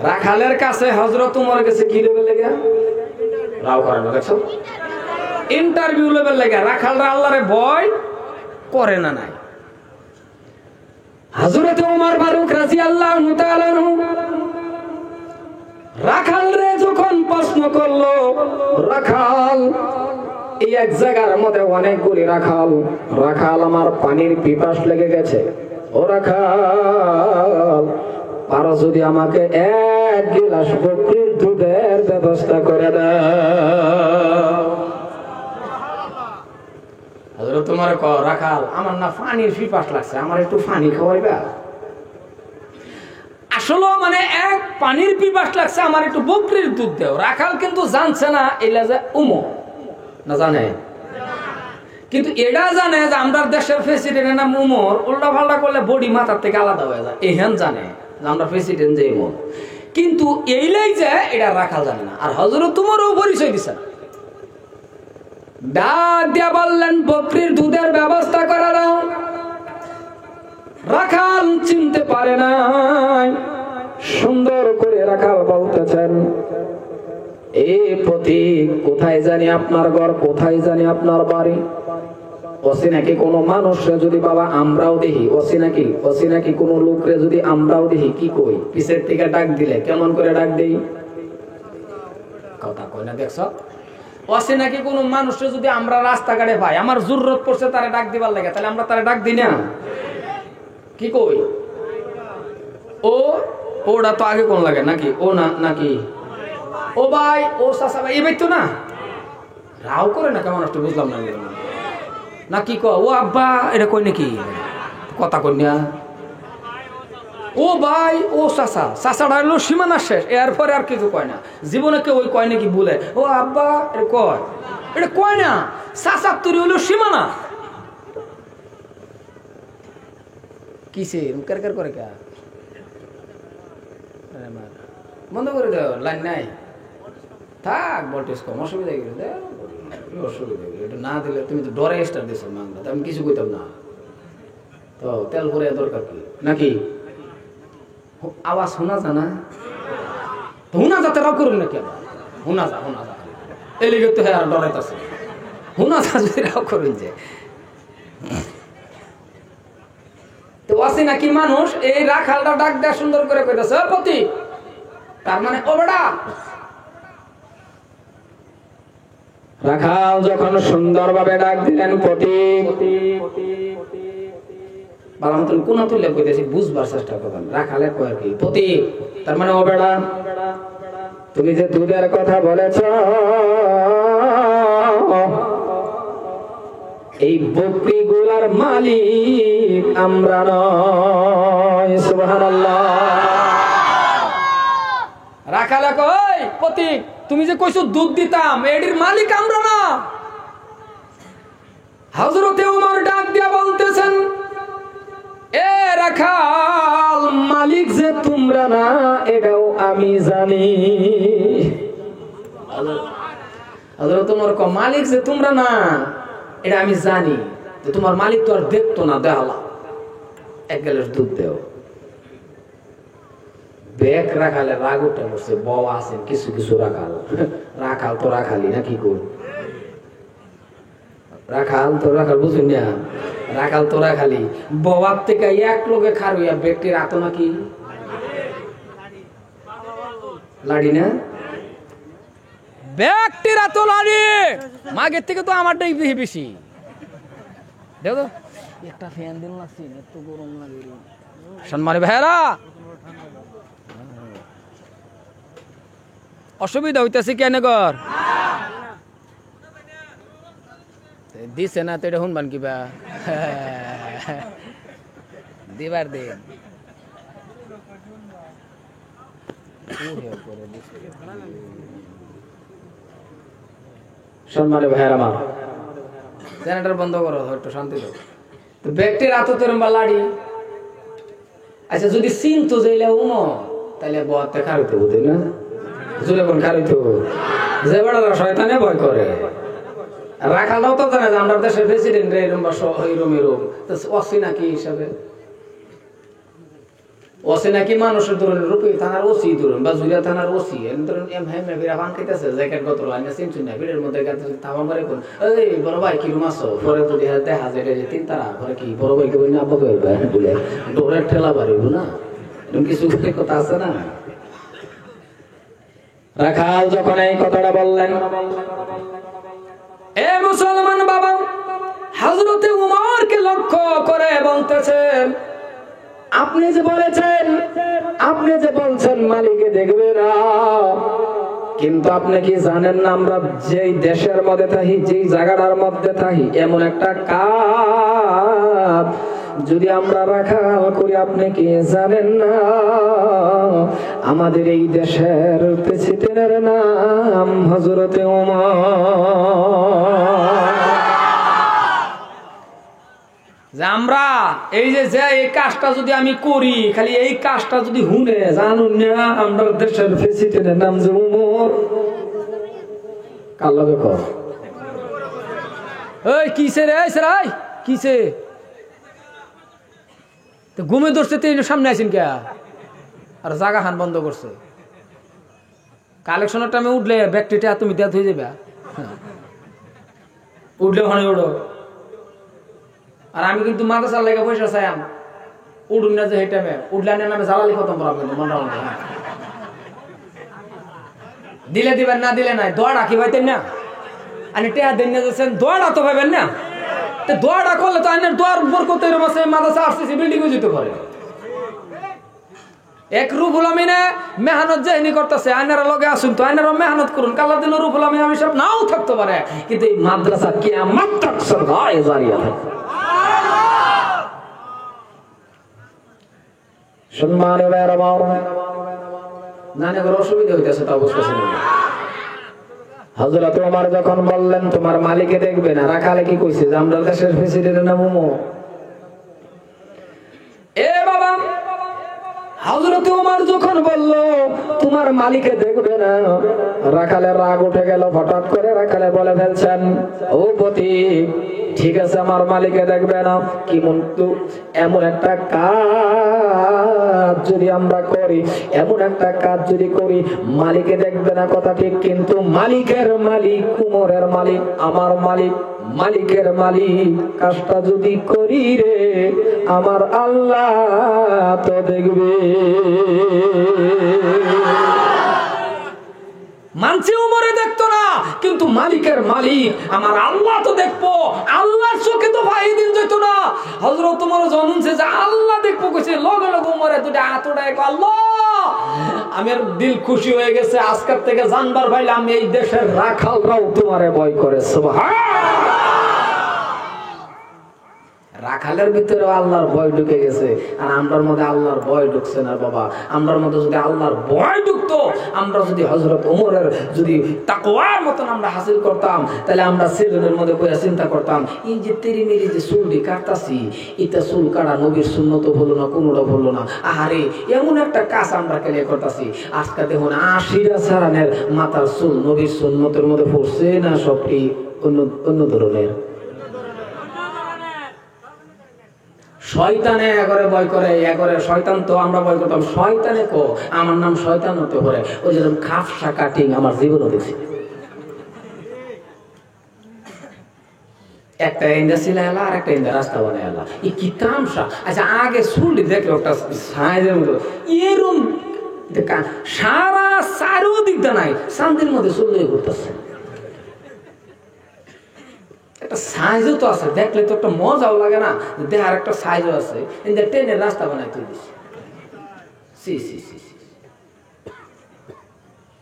রাখালের কাছে হযরত ওমর গেছে কি লেভেল লাগা রাও করানো দেখছো ইন্টারভিউ লেভেল লাগা রাখালরা আল্লাহরে ভয় করে না নাই হযরত ওমর ফারুক রাদিয়াল্লাহু তাআলা আনহু রাখাল রে যখন প্রশ্ন করলো রাখাল এই এক জায়গার মধ্যে অনেকগুলি রাখাল আমার পানির পিপাস লেগে গেছে ও রাখাল পারো যদি আমাকে এক গিলাস বকরির দুধের ব্যবস্থা করে দাও হযরত ওমর কয় রাখাল আমার না পানির পিপাস লাগছে আমার একটু পানি খাওয়াইবা আসলে মানে এক পানির পিপাস লাগছে আমার একটু বকরির দুধ দাও রাখাল কিন্তু জানছে না এলা যে ওমর না জানে কিন্তু এটা জানে যে আমরা দেশের প্রেসিডেন্টের নাম ওমর উল্টা পাল্টা করলে বডি মাথার থেকে আলাদা হয়ে যায় এহেন জানে যে আমরা প্রেসিডেন্ট যে ওমর কিন্তু এইলাই যে এটা রাখাল জানে না আর হযরত ওমরও পরিচয় দিছেন ডাক দিয়া বললেন বকরির দুধের ব্যবস্থা করে দাও রাখাল চিনতে পারে নাই সুন্দর করে রাখাল বলতেছেন এই প্রতীক কোথায় জানি আপনার ঘর কোথায় জানি আপনার বাড়ি ওসি নাকি কোনো মানুষরে যদি বাবা আমরাও দেখি ওসি নাকি কোনো লোকরে যদি আমরাও দেখি কি কই পিছের থেকে ডাক দিলে কেমন করে ডাক দেই কথা কই না দেখছো ওসি নাকি কোনো মানুষরে যদি আমরা রাস্তাঘাটে পাই আমার জরুরত পড়ছে তারে ডাক দিবার লাগে তাহলে আমরা তারে ডাক দিই না কি কই ও ওটা তো আগে কোন লাগে নাকি ও না নাকি ও ভাই ও চাচা ভাই এই তো না রাও করে না কেমন একটু বুঝলাম না না কি ক ও আব্বা এটা কই নাকি কথা কন্যা ও ভাই ও চাচা চাচাটা হলো সীমানা শেষ এরপরে আর কিছু কয় না জীবনে কেউ ওই কয় নাকি বলে ও আব্বা এটা কয় এটা কয় না চাচার তৈরি হলো সীমানা কিসে কের করে কে বন্ধ করে দাও লাইন নাই থাক ভোল্টেজ কম অসুবিধা গেলে দেখ অসুবিধা গেলে এটা না দিলে তুমি তো ডরে স্টার দিছো মাংলা আমি কিছু কইতাম না তো তেল ভরে দরকার কি নাকি আওয়াজ শোনা যা না হুনা যাতে রাও করুন নাকি আবার হুনা যা এই লিগে তো হ্যাঁ ডরাইতেছে হুনা যা যদি রাও করুন যে তো আসি নাকি মানুষ এই রাখালটা ডাক দেয়া সুন্দর করে কইতাছে পতি তার মানে ও বেটা রাখাল যখন সুন্দরভাবে ডাক দিলেন পতি বালা মতন কোন তুললে কইতেছি বুঝবার চেষ্টা করবেন রাখালে কয় কি পতি তার মানে ও বেটা তুমি যে দুধের কথা বলেছ এই বকরিগুলার মালিক আমরা নয় সুবহানাল্লাহ রাখালে কই পতি তুমি যে কইছো দুধ দিতাম এটির মালিক আমরা না হযরতে ওমর ডাক দিয়া বলতেছেন এ রাখাল মালিক যে তোমরা না এটাও আমি জানি হযরত ওমর কো মালিক যে তোমরা না এটা আমি জানি যে তোমার মালিক তো আর দেখতো না দেখালা এক গ্লাস দুধ দেও বেক রাখালে রাগ উঠে বসে বউ আছেন কিছু কিছু রাখাল তো রাখালি না কি কর রাখাল তো রাখাল বুঝুন না রাখাল তো রাখালি বওয়ার থেকে এক লোকে খার হইয়া ব্যক্তির আতো নাকি লাড়ি না ব্যক্তির আতো লাড়ি মাগের থেকে তো আমারটাই বেশি দেখো একটা ফ্যান দিন লাগছে এত গরম লাগে সম্মানী ভাইরা অসুবিধা হইতেছে কেন কর দিছে না তো এটা শুনবান কিবা দিবার দিন সম্মানে ভাইয়ের আমার জেনারেটর বন্ধ করো একটু শান্তি দাও তো ব্যক্তির আততের লাড়ি আচ্ছা যদি চিনতো যাইলে উমো তাহলে বতে খাইতে বুঝি না জুলে কোন খাইতো যে বড় শয়তানে ভয় করে রাখালও তো জানে যে আমরা দেশের প্রেসিডেন্ট এরকম বা এরকম তো অসিনা কি হিসাবে অসিনা কি মানুষের ধরনের রূপে থানার ওসি ধরুন বা জুলিয়া থানার ওসি ধরুন এম হেম বিরা ভাঙতেছে জ্যাকেট গতল আইনা চিনছুন না ভিড়ের মধ্যে গাতে থামা মারে কোন এই বড় ভাই কি রুম আছো পরে তো দেখা যায় যে তিন তারা পরে কি বড় ভাই কই না আব্বা কই বলে ডোরের ঠেলা বাড়িব না এরকম কিছু কথা আছে না রাখাল যখন এই কথাটা বললেন এ মুসলমান বাবা হযরতে উমরকে লক্ষ্য করে বলতেছেন আপনি যে বলছেন মালিকে দেখবে না কিন্তু আপনি কি জানেন না আমরা যেই দেশের মধ্যে থাকি যেই জায়গাটার মধ্যে থাকি এমন একটা কাজ যদি আমরা রাখাল করি আপনি কি জানেন না আমাদের এই দেশের প্রেসিডেন্টের নাম হযরতে ওমর যে আমরা এই যে এই কাজটা যদি আমি করি খালি এই কাজটা যদি হুনে জানুন না আমরা দেশের প্রেসিডেন্টের নাম যে ওমর কার লগে কর এই কিসে রে সরাই কিসে তো ঘুমে ধরছে তো সামনে আছেন কে আর জায়গা খান বন্ধ করছে কালেকশনের টাইমে উঠলে ব্যাকটেরিয়া তুমি দেয়া হয়ে যাবে উঠলে ওখানে উঠো আর আমি কিন্তু মাদ্রাসার লেগে পয়সা চাইম উঠুন না যে এই টাইমে উঠলে নামে জ্বালালি খতম করা কিন্তু মনে দিলে দিবেন না দিলে নাই দোয়া রাখি পাইতেন না আমি টেহা দেন না যাচ্ছেন দোয়াটা তো পাবেন না তো দোয়াটা করলে তো আইনের দোয়ার উপর করতে মাদ্রাসা আসতেছি বিল্ডিং যেতে পারে এক রুহুল আমিনে মেহনত যেহিনি করতেছে, আইনারা লগে আসুন তো, আইনারা মেহনত করুন, কাল্লা দিন রুহুল আমিন আমি সব নাও থাকতে পারে, কিন্তু এই মাদ্রাসা কিয়ামত তাক সরগায়ে জারিয়া থাকবে। সম্মানিত ভাইরা আমার, নানে বড় অসুবিধা হইতেছে তা বুঝতেছেন না। হযরত ওমর যখন বললেন তোমার মালিকে দেখবে না, রাখালে কি কইছে যে আমরা দেশের প্রেসিডেন্টের নাম মোমো। এ বাবা, হযরত ওমর যখন বলল তোমার মালিকে দেখবে না, রাখালের রাগ উঠে গেল। হঠাৎ করে রাখালে বলে ফেলছেন, ও পতি ঠিক আছে আমার মালিকে দেখবে না, কিন্তু এমন একটা কাজ যদি আমরা করি, এমন একটা কাজ যদি করি মালিকে দেখবে না কথা ঠিক, কিন্তু মালিকের মালিক, উমরের মালিক, আমার মালিক, মালিকের মালিক কাজটা যদি করি রে আমার আল্লাহ তো দেখবে। মানছি উমরে দেখতো না, কিন্তু মালিকের মালিক আমার আল্লাহ তো দেখবো, আল্লাহর চোখে তো ভাই দিন যেত না। হযরত ওমর জানুনছে যে আল্লাহ দেখবো কইছে, লগে লগে উমরে দুটো হাতটায় আল্লাহ, আমার দিল খুশি হয়ে গেছে, আজকের থেকে জানবার ভাইলে আমি এই দেশের রাখালরাও তোমারে ভয় করে। সুবহানাল্লাহ। রাখালের ভিতরে আল্লাহর ভয় ঢুকে গেছে, আর আমরার মধ্যে আল্লাহর ভয় ঢুকছে না বাবা। আমরার মধ্যে যদি আল্লাহর ভয় ঢুকতো, আমরা যদি হযরত ওমরের যদি তাকওয়ার মতন আমরা হাসিল করতাম, তাহলে আমরা ছেলেদের মধ্যে কইয়া চিন্তা করতাম, এই যে তেরি মেরি যে চুলটি কাটতাছি, এটা চুল কাটা নবীর সুন্নত হলো না, কোনোটা হলো না। আরে এমন একটা কাজ আমরা কেন করতেছি, আজকে দেখুন ৮০ সারানের মাথার চুল নবীর সুন্নতের মধ্যে পড়ছে না, সবটি অন্য ধরনের। শয়তানে এগরে ভয় করে, এগরে শয়তান তো আমরা ভয় করতাম, শয়তানে কো আমার নাম শয়তান হতে পারে। ওই যেরকম খাপসা কাটিং আমার জীবনও দেখছি, একটা ইন্দা ছিল এলা আর একটা ইন্দা রাস্তা বানায় এলা, এই কি তামসা। আচ্ছা আগে চুলটি দেখলো একটা সাইজের মতো এরম, সারা চারো দিকটা নাই, শান্তির মধ্যে চুল দিয়ে ঘুরতেছে। একটা সাইজও তো আছে, দেখলে তো একটা মজাও লাগে না, দেখার একটা সাইজও আছে। ট্রেনের রাস্তা বানাই তুই দিস,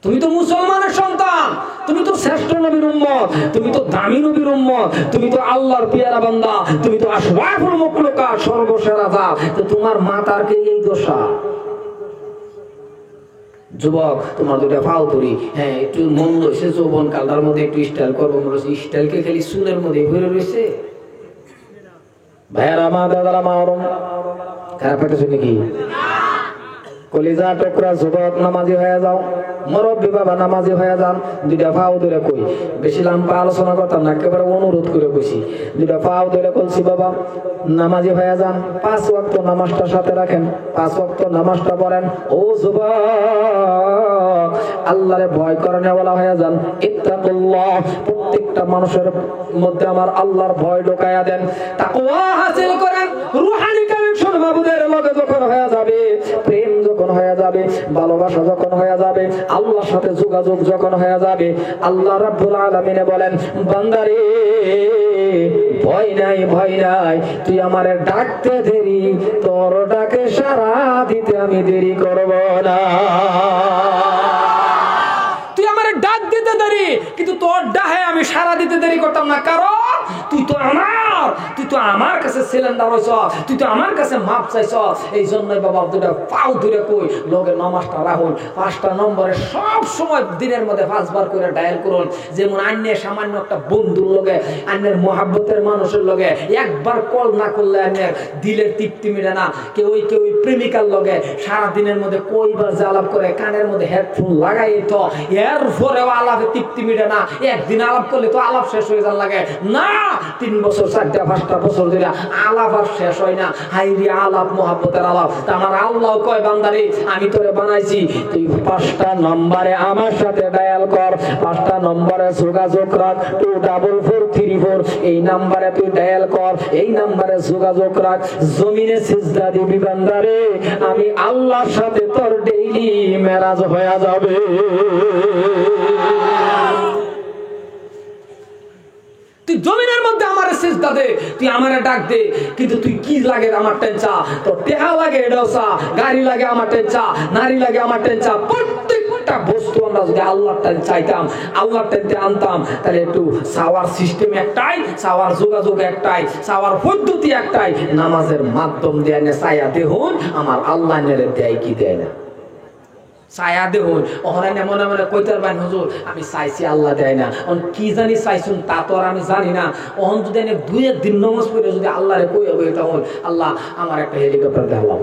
তুমি তো মুসলমানের সন্তান, তুমি তো শ্রেষ্ঠ নবীর উম্মত, তুমি তো দামি নবীর উম্মত, তুমি তো আল্লাহর পিয়ারা বান্দা, তুমি তো আশরাফুল মাখলুকাত, সর্বসেরা জাত, তো তোমার মাতার কে এই দশা? যুবক তোমার দুটা পাও ধরি, হ্যাঁ একটু মন রয়েছে যৌবন কালটার মধ্যে একটু স্টাইল করবো, স্টাইলকে খালি চুলের মধ্যে ঘুরে রয়েছে। ভাইয়ারা মা দাদারা মা ওরম খারাপ পেটেছে নাকি? কলিজা টুকরা যুবক নামাজি হয়ে যাও, মুরব্বি বাবা নামাজি হয়ে যান। দুইটা পাও ধরে কই, বেশি লম্বা আলোচনা করতাম না, একেবারে অনুরোধ করে কইছি, দুইটা পাও ধরে বলছি বাবা নামাজি হয়ে যান, 5 ওয়াক্ত নামাজটা সাথে রাখেন, 5 ওয়াক্ত নামাজটা পড়েন। ও যুবক আল্লাহরে ভয় করেন বলা হয়ে যান, ইত্তাকুল্লাহ, প্রত্যেকটা মানুষের মধ্যে আমার আল্লাহর ভয় ঢোকায়া দেন, তাকওয়া হাসিল করেন। রূহানি কানেকশন মাবুদের লগে যখন হয়ে যাবে, প্রেম যখন হয়ে যাবে, ভালোবাসা যখন হয়ে যাবে, আল্লাহর সাথে যোগাযোগ যখন হয়ে যাবে, আল্লাহ রাব্বুল আলামিন বলেন বান্দারে ভয় নাই, ভয় নাই, তুই আমারে ডাকতে দেরি, তোর ডাকে সাড়া দিতে আমি দেরি করব না। তুই আমারে ডাক দিতে দেরি, কিন্তু তোর ডাকে আমি সাড়া দিতে দেরি করতাম না, কারণ তুই তো আমার, তুই তো আমার কাছে সিলিন্ডার হইছ, তুই তো আমার কাছে মাপ চাইছ। এই জন্যই বাবা দুটা পাও ধরে কই লগে নামাজটা রাখুন, 5টা নম্বরে সব সময় দিনের মধ্যে 5 বার করে ডায়াল করুন। যেমন আন্যের সামান্য একটা বন্ধুর লগে, আন্যের মহাব্বতের মানুষের লগে একবার কল না করলে আন্যের দিলের তৃপ্তি মিলে না। কেউ প্রেমিকার লগে সারা দিনের মধ্যে কইবার যে আলাপ করে, কানের মধ্যে হেডফোন লাগাই তো এরপরেও আলাপে তৃপ্তি মিলে না। একদিন আলাপ করলে তো আলাপ শেষ হয়ে যান লাগে না, 3 বছর 4টা 5টা বছর ধরে আলাপ আর শেষ হয় না। হাইরি আলাপ, মহাব্বতের আলাপ। তা আমার আল্লাহ কয় বান্দারে আমি তোরে বানাইছি, তুই 5টা নম্বরে আমার সাথে ডায়াল কর, 5টা নম্বরে যোগাযোগ রাখ, 24434 এই নম্বরে তুই ডায়াল কর, এই নম্বরে যোগাযোগ রাখ। জমিনে সিজদা দিবি বান্দারে, আমি আল্লাহর সাথে তোর ডেইলি মেরাজ হয়ে যাবে। তুই জমিনের মধ্যে আমার সিজদা দে, তুই আমারে ডাক দে, কিন্তু তুই কি লাগে আমার টেনচা, তোর টেহা লাগে এটাও চা, গাড়ি লাগে আমার টেনচা, নারী লাগে আমার টেনচা। প্রত্যেকটা বস্তু আমরা যদি আল্লাহর টান চাইতাম, আল্লাহর টানতে আনতাম, তাহলে একটু চাওয়ার সিস্টেম একটাই, চাওয়ার যোগাযোগ একটাই, চাওয়ার পদ্ধতি একটাই, নামাজের মাধ্যম দিয়ে চাইয়া দেখুন আমার আল্লাহ নেড়ে দেয় কি দেয় না। ছায়া দেখুন ওখানে মনে মনে কইতে পারেন হুজুর আমি চাইছি আল্লাহ দেয় না, কি জানি চাইছুন তা তো আর আমি জানি না। ওখান যদি দুই একদিন নমাজ পড়ে যদি আল্লাহরে কইয়া বই তখন আল্লাহ আমার একটা হেলিকপ্টার দেওয়া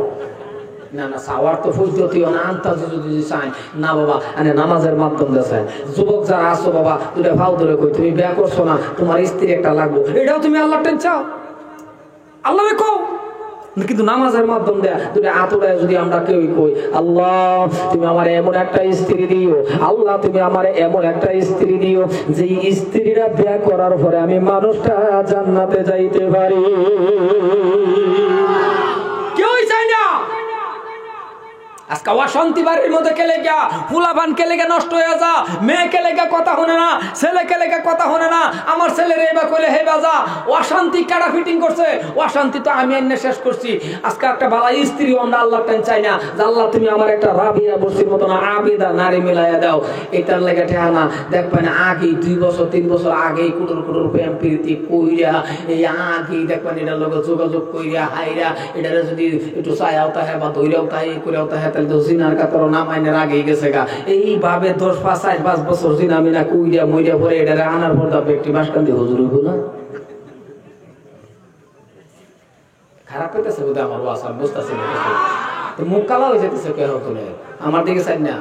না, না চাওয়ার তো পদ্ধতি না, আন্তাজে যদি চাই না বাবা মানে নামাজের মাধ্যম দিয়ে চাই। যুবক যারা আসো বাবা দুটা ভাও ধরে কই তুমি বিয়া করছো না, তোমার স্ত্রী একটা লাগবো, এটাও তুমি আল্লাহ টেন চাও, আল্লাহরে কও। কিন্তু নামাজের মাধ্যম দেয়া দুটো আতড়ায় যদি আমরা কেউ কই আল্লাহ তুমি আমার এমন একটা স্ত্রী দিও, আল্লাহ তুমি আমার এমন একটা স্ত্রী দিও যে স্ত্রীরা বিয়ে করার পরে আমি মানুষটা জান্নাতে যাইতে পারি, কেউই চাই না। আজকে অশান্তি বাড়ির মধ্যে কেলে গিয়া ফুলাভান কেলে গিয়া নষ্ট হয়ে যা, মেয়ে কেলে গিয়া কথা হনে না, ছেলে কেলে গিয়া কথা হনে না, আমার ছেলের এইবা কইলে হেবা যা, অশান্তি কাটা ফিটিং করছে, অশান্তি তো আমি এনে শেষ করছি। আজকে একটা বালা স্ত্রী আমরা আল্লাহ টাইম চাই না যে আল্লাহ তুমি আমার একটা রাবিয়া বস্তির মতো না আবিদা নারী মিলাইয়া দাও, এটার লেগে ঠেহানা দেখবেন আগে 2 বছর 3 বছর আগেই কুটুর কুটুর প্রেম প্রীতি কইরা এই আগেই দেখবেন এটার লগে যোগাযোগ কইরা হাইরা এটারে যদি একটু চায়াও তাহে বা ধৈরাও তাহে করেও তাহে জিনার কাতর নাম আইনের আগেই গেছে গা। এইভাবে 10-5 বছর জিনা মিনা কুইরা মইরা পরে এটারে আনার পর দা ব্যক্তি বাসকান্দি হুজুর হইব না? খারাপ হইতেছে বোধহয় আমার ওয়াজ, আমি বুঝতেছি না মুখ কালা হয়ে যেতেছে কে হতলে আমার দিকে চাই না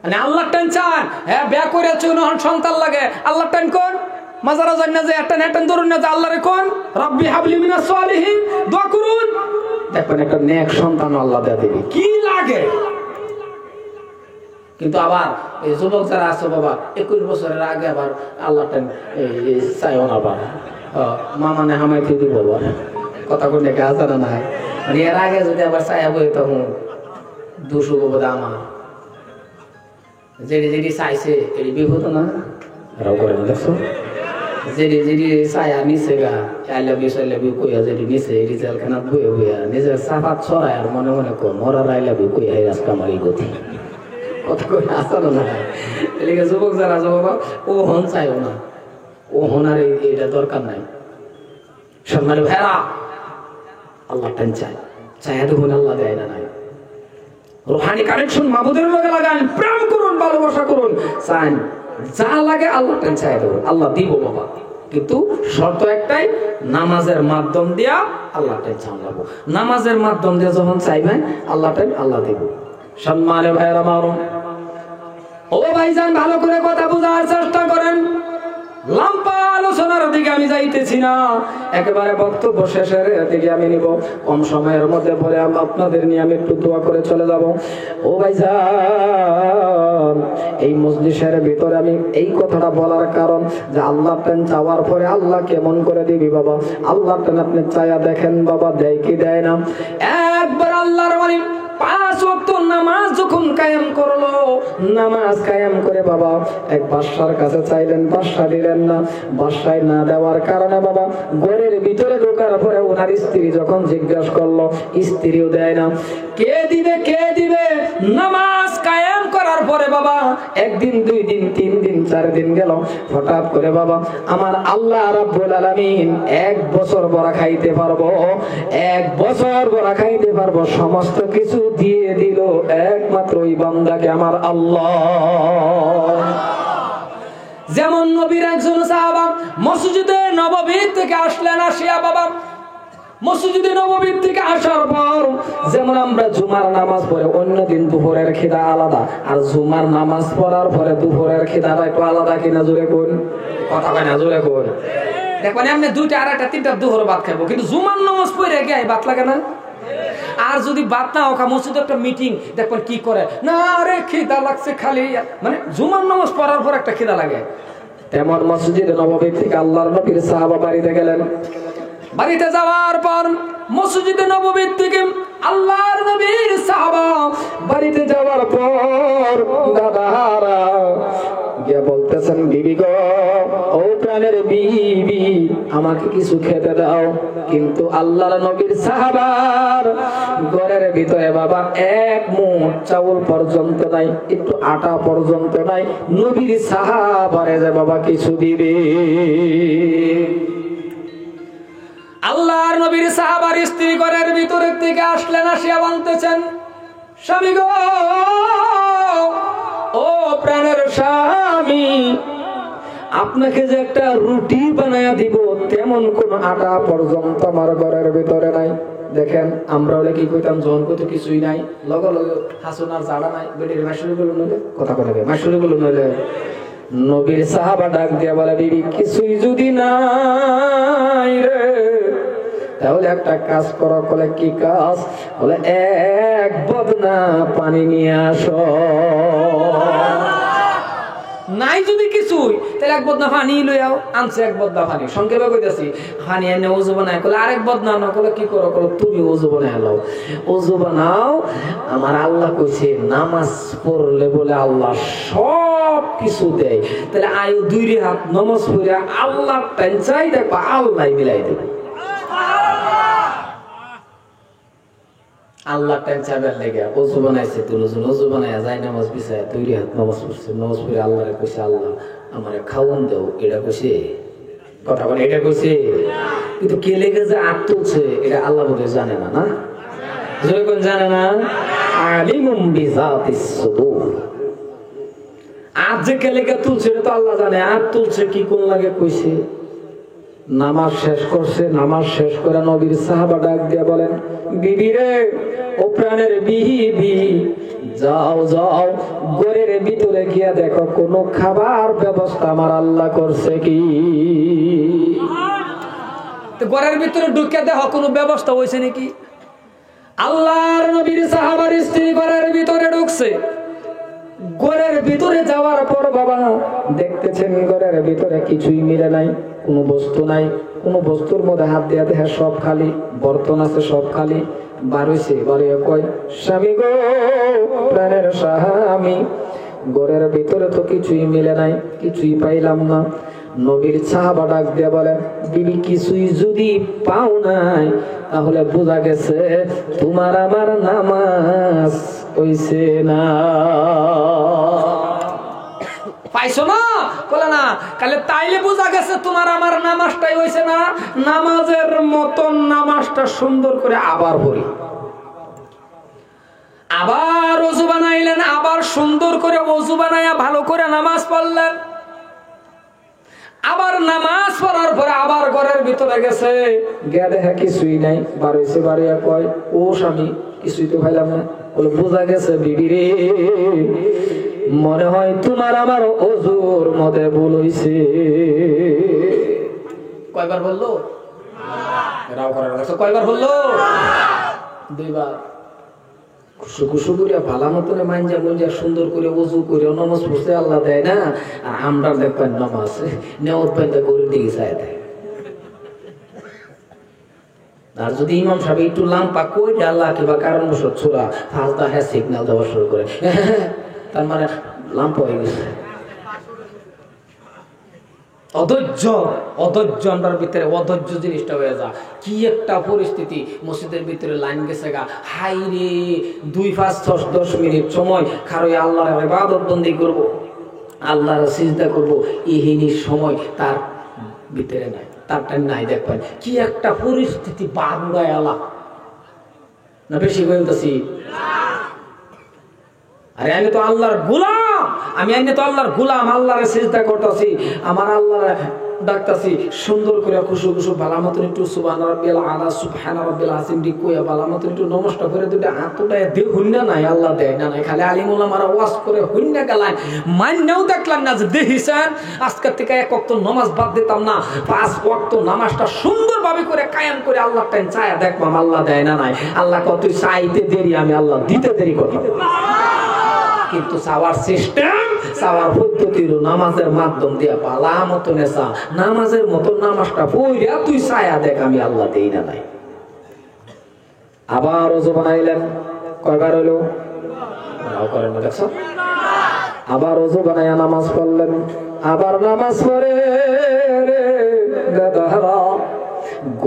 মানে আল্লাহ টান চান। হ্যাঁ বিয়া করে চুনহন সন্তান লাগে আল্লাহ টান কোন মাজারা জান না যে একটা নেটান ধরুন না যে আল্লাহরে কোন রব্বি হাবলি মিনাস সালিহিন দোয়া করুন, দেখবেন একটা নেক সন্তান আল্লাহ দেয়া দিবি, কি লাগে। কিন্তু আবার এই যুবক যারা আছে বাবা 21 বছরের আগে আবার আল্লাহ টান চাইও না আবার মামা নে হামাইতে দিব বাবা কথা কোন দেখে আসানা নাই মানে এর আগে যদি আবার চাইয়া বই তখন 200 বাবা আমার যেটি যেটি চাইছে এটি বিপদ না রাও করে না দেখছো, যেটি যেটি চায়া নিচে গা আই লাভ ইউ কইয়া যেটি নিচে এটি জেলখানাত বইয়া বইয়া নিজের সাফাত ছড়ায় আর মনে মনে কো মরার আই লাভ ইউ কইয়া এই রাস্তা মারি গতি কথা কই আসানো না। এদিকে যুবক যারা বাবা ও হন চাইও না, ও হনার এইটা দরকার নাই। সম্মানিত ভাইরা আল্লাহ টান চাই চাইয়া দেখুন আল্লাহ দেয় না নাই। রুহানি কানেকশন মাবুদের লগে লাগান, প্রেম করুন, ভালোবাসা করুন, চান যা লাগে আল্লাহ টান চাই দেবো, আল্লাহ দিব বাবা। কিন্তু শর্ত একটাই নামাজের মাধ্যম দিয়া আল্লাহ টান চালাবো, নামাজের মাধ্যম দিয়ে যখন চাইবেন আল্লাহ টান আল্লাহ দিব। সম্মানিত ভাইরা মারুন ও ভাইজান ভালো করে কথা বোঝার চেষ্টা করেন। লম্বা আলোচনার দিকে আমি যাইতেছি না, একেবারে বক্তব্য শেষের দিকে আমি নিব। কম সময়ের মধ্যে পরে আপনাদের নিয়ে আমি একটু দোয়া করে চলে যাব। ও ভাইজান এই মজলিসের ভিতরে আমি এই কথাটা বলার কারণ যে আল্লাহ টান চাওয়ার পরে আল্লাহ কেমন করে দিবি বাবা, আল্লাহ টান আপনি চায়া দেখেন বাবা দেয় কি দেয় না। একবার আল্লাহর মানে 5 ওয়াক্ত নামাজ যখন কায়েম করলো, নামাজ কায়েম করে বাবা এক বাদশার কাছে চাইলেন, বাদশা দিলেন না। বাদশায় না দেওয়ার কারণে বাবা ঘরের ভিতরে ঢোকার পরে ওনার স্ত্রী যখন জিজ্ঞাসা করলো, স্ত্রীও দেয় না। কে দিবে কে দিবে? নামাজ কায়েম করার পরে বাবা 1 দিন 2 দিন 3 দিন 4 দিন গেল, হঠাৎ করে বাবা আমার আল্লাহ রাব্বুল আলামিন 1 বছর বড়া খাইতে পারবো, 1 বছর বড়া খাইতে পারবো, সমস্ত কিছু দিয়ে দিল একমাত্র ওই বান্দাকে আমার আল্লাহ। যেমন নবীর একজন সাহাবা মসজিদে নববী থেকে আসলেন, আসিয়া বাবা মসজিদে নববী থেকে আসার পর যেমন আমরা জুমার নামাজ পড়ে অন্য দিন দুপুরের খিদা আলাদা, আর জুমার নামাজ পড়ার পরে দুপুরের খিদাটা একটু আলাদা কিনা জোরে কোন কথা কয় না জোরে কোন। দেখবেন আপনি 2টা 2:30 3টা দুপুরে ভাত খাবো, কিন্তু জুমার নামাজ পড়ে গিয়ে ভাত লাগে না। আর যদি বাদ না হোক মসজিদে একটা মিটিং দেখবেন কি করে না রে খিদা লাগছে খালি, মানে জুমার নামাজ পড়ার পর একটা খিদা লাগে। তেমন মসজিদে নববী থেকে আল্লাহর নবীর সাহাবা বাড়িতে গেলেন, বাড়িতে যাওয়ার পর মসজিদে নববী থেকে আল্লাহর নবীর সাহাবা বাড়িতে যাওয়ার পর দাদারা গিয়ে বলতেছেন বিবি গো, ও প্রাণের বিবি আমাকে কিছু খেতে দাও। কিন্তু আল্লাহর নবীর সাহাবার ঘরের ভিতরে বাবা এক মুঠ চাউল পর্যন্ত নাই, একটু আটা পর্যন্ত নাই। নবীর সাহাবারে যে বাবা কিছু দিবে। আল্লাহর নবীর সাহাবার স্ত্রী ঘরের ভিতর থেকে আসলেন, আসিয়া বলতেছেন, স্বামী গো, ও প্রাণের স্বামী, আপনাকে যে একটা রুটি বানায়া দিব তেমন কোন আটা পর্যন্ত আমার ঘরের ভিতরে নাই। দেখেন আমরা হলে কি কইতাম, যখন কইতো কিছুই নাই, লগে লগে হাসুনার জাড়া নাই, বেটির মাসুরি গুলো নইলে কথা কথা মাসুরি গুলো নইলে। নবীর সাহাবা ডাক দিয়া বলে, বিবি কিছুই যদি নাই রে, তাহলে একটা কাজ করো। বলে কি কাজ? বলে এক বদনা পানি নিয়ে আসো। নাই যদি কিছুই, তাহলে এক বদনা পানি লইয়াও। আনছে এক বদনা পানি, সংক্ষেপে কইতাছি, পানি এনে ওযু বানায়। কলে আরেক বদনা না, কলে কি করো? কলে তুমি ওযু বানায় নাও। ওযু বানাও, আমার আল্লাহ কইছে নামাজ পড়লে বলে আল্লাহ সব কিছু দেয়। তাহলে আয়ু দুই হাত নামাজ পড়ে আল্লাহ টেনচাই দেখবা, আল্লাহ মিলাই দেবে। আল্লাহ টাইম চাইবার লেগে ওযু বানাইছে, দুজন ওযু বানায়া যায় নামাজ বিছায় দুই হাত নামাজ পড়ছে। নামাজ পড়ে আল্লাহরে কইছে, আল্লাহ আমারে খাওয়ান দাও। এটা কইছে, কথা বলে এটা কইছে। কিন্তু কে লেগে যে হাত তুলছে এটা আল্লাহ বোধহয় জানে না, না যখন জানে না। আলিমুম বিযাতিস সুদূর, আজ যে কে লেগে তুলছে এটা তো আল্লাহ জানে। আর তুলছে কি কোন লাগে কইছে। নামাজ শেষ করছে, নামাজ শেষ করে নবীর সাহাবা ডাক দিয়ে বলেন, বিবি রে, ও প্রাণের বিবি, যাও যাও ঘরের ভিতরে গিয়া দেখো কোন খাবার ব্যবস্থা আমার আল্লাহ করছে কি। ঘরের ভিতরে ঢুকে দেখো কোন ব্যবস্থা হয়েছে নাকি। আল্লাহর নবীর সাহাবার স্ত্রী ঘরের ভিতরে ঢুকছে। ঘরের ভিতরে যাওয়ার পর বাবা দেখতেছেন ঘরের ভিতরে কিছুই মিলে নাই, কোনো বস্তু নাই। কোনো বস্তুর মধ্যে হাত দিয়া দেখে সব খালি, বর্তন আছে সব খালি। বাড়িছে বাড়িয়ে কয়, স্বামী গো, প্রাণের স্বামী, ঘরের ভিতরে তো কিছুই মিলে নাই, কিছুই পাইলাম না। নবীর সাহাবা ডাক দিয়ে বলেন, বিবি কিছুই যদি পাও নাই, তাহলে বোঝা গেছে তোমার আমার নামাজ হইছে না। পাইছো না? বলে না, কালে তাইলে বোঝা গেছে তোমার আমার নামাজটাই হইছে না। নামাজের মতন নামাজটা সুন্দর করে আবার পড়ি। আবার ওযু বানাইলেন, আবার সুন্দর করে ওযু বানাইয়া ভালো করে নামাজ পড়লেন। আবার নামাজ পড়ার পরে আবার ঘরের ভিতরে গেছে, গিয়া দেখে কিছুই নাই। বাড়িছে বাড়িয়া কয়, ও স্বামী, কিছুই তো পাইলাম না। বলে বোঝা গেছে বিবি রে, মনে হয় তোমার আমার ওযুর মধ্যে ভুল হইছে। কয়বার বললো? কয়বার বললো? দুইবার। খুশু খুশু করিয়া ভালো মতনে মাইঞ্জা মঞ্জা সুন্দর করে ওযু করে নামাজ পড়তে আল্লাহ দেয় না। আর আমরা দেখবেন নামাজ নেওয়ার পাইতে করে দিকে চায় দেয়। আর যদি ইমাম সাহেব একটু লাম্পা কই আল্লাহ কিবা কারণ বসত ছোড়া ফালতা হ্যাঁ সিগন্যাল দেওয়া শুরু করে, তার মানে লাম্পা হয়ে গেছে। অধৈর্য, অধৈর্য আমরার ভিতরে অধৈর্য জিনিসটা হয়ে যা। কি একটা পরিস্থিতি, মসজিদের ভিতরে লাইন গেছে গা, হাই রে 2-5-10 মিনিট সময় খারোয় আল্লাহর ইবাদত বন্দি করব, আল্লাহর সিজদা করব, ইহিনীর সময় তার ভিতরে নাই, তার টাইম নাই। দেখবেন কি একটা পরিস্থিতি, বাংলায় আল্লাহ না বেশি বলতেছি। আরে আমি তো আল্লাহর গোলাম, আমি তো আল্লাহর গোলাম, আল্লাহর সিজদা করতেছি, আমার আল্লাহর ডাকতাছি সুন্দর করে খুশু খুশু ভালো মতন একটু সুবহান রাব্বিল আলা সুবহান রাব্বিল আযীম দি কইয়া ভালো মতন একটু নমস্কার করে দুটো হাত উঠায় দে হুন্না নাই, আল্লাহ দেয় না নাই। খালি আলিম ওলামারা ওয়াজ করে হুন্না গেলাম, মান্যও দেখলাম না যে দেখিছেন আজকে থেকে এক ওয়াক্ত নামাজ বাদ দিতাম না, 5 ওয়াক্ত নামাজটা সুন্দরভাবে করে কায়েম করে আল্লাহ টাইম চায়া দেখবাম আল্লাহ দেয় না নাই। আল্লাহ কত চাইতে দেরি, আমি আল্লাহ দিতে দেরি করি। কিন্তু চাওয়ার সিস্টেম, চাওয়ার পদ্ধতির নামাজের মাধ্যম দিয়া পালা মতো নেশা, নামাজের মতো নামাজটা পড়িয়া তুই ছায়া দেখ আমি আল্লাহ দেই না নাই। আবার ওযু বানাইলেন, কয়বার হইল? করেন না দেখছো? আবার ওযু বানাইয়া নামাজ পড়লেন, আবার নামাজ পড়ে রে গাদারা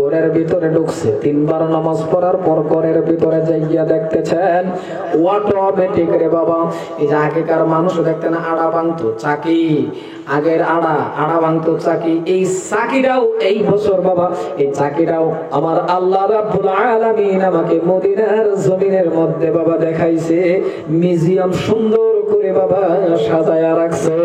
ঘরের ভিতরে ঢুকছে, 3 বার নামাজ পড়ার পর ঘরের ভিতরে যাইয়া দেখতেছেন অটোমেটিক রে বাবা, এই যে আগেকার মানুষ দেখতেন আড়া ভাঙতো চাকি, আগের আড়া ভাঙতো চাকি, এই চাকিটাও এই বছর বাবা, এই চাকিটাও আমার আল্লাহ রাব্বুল আলামিন আমাকে মদিনার জমিনের মধ্যে বাবা দেখাইছে, মিউজিয়াম সুন্দর করে বাবা সাজায়া রাখছে।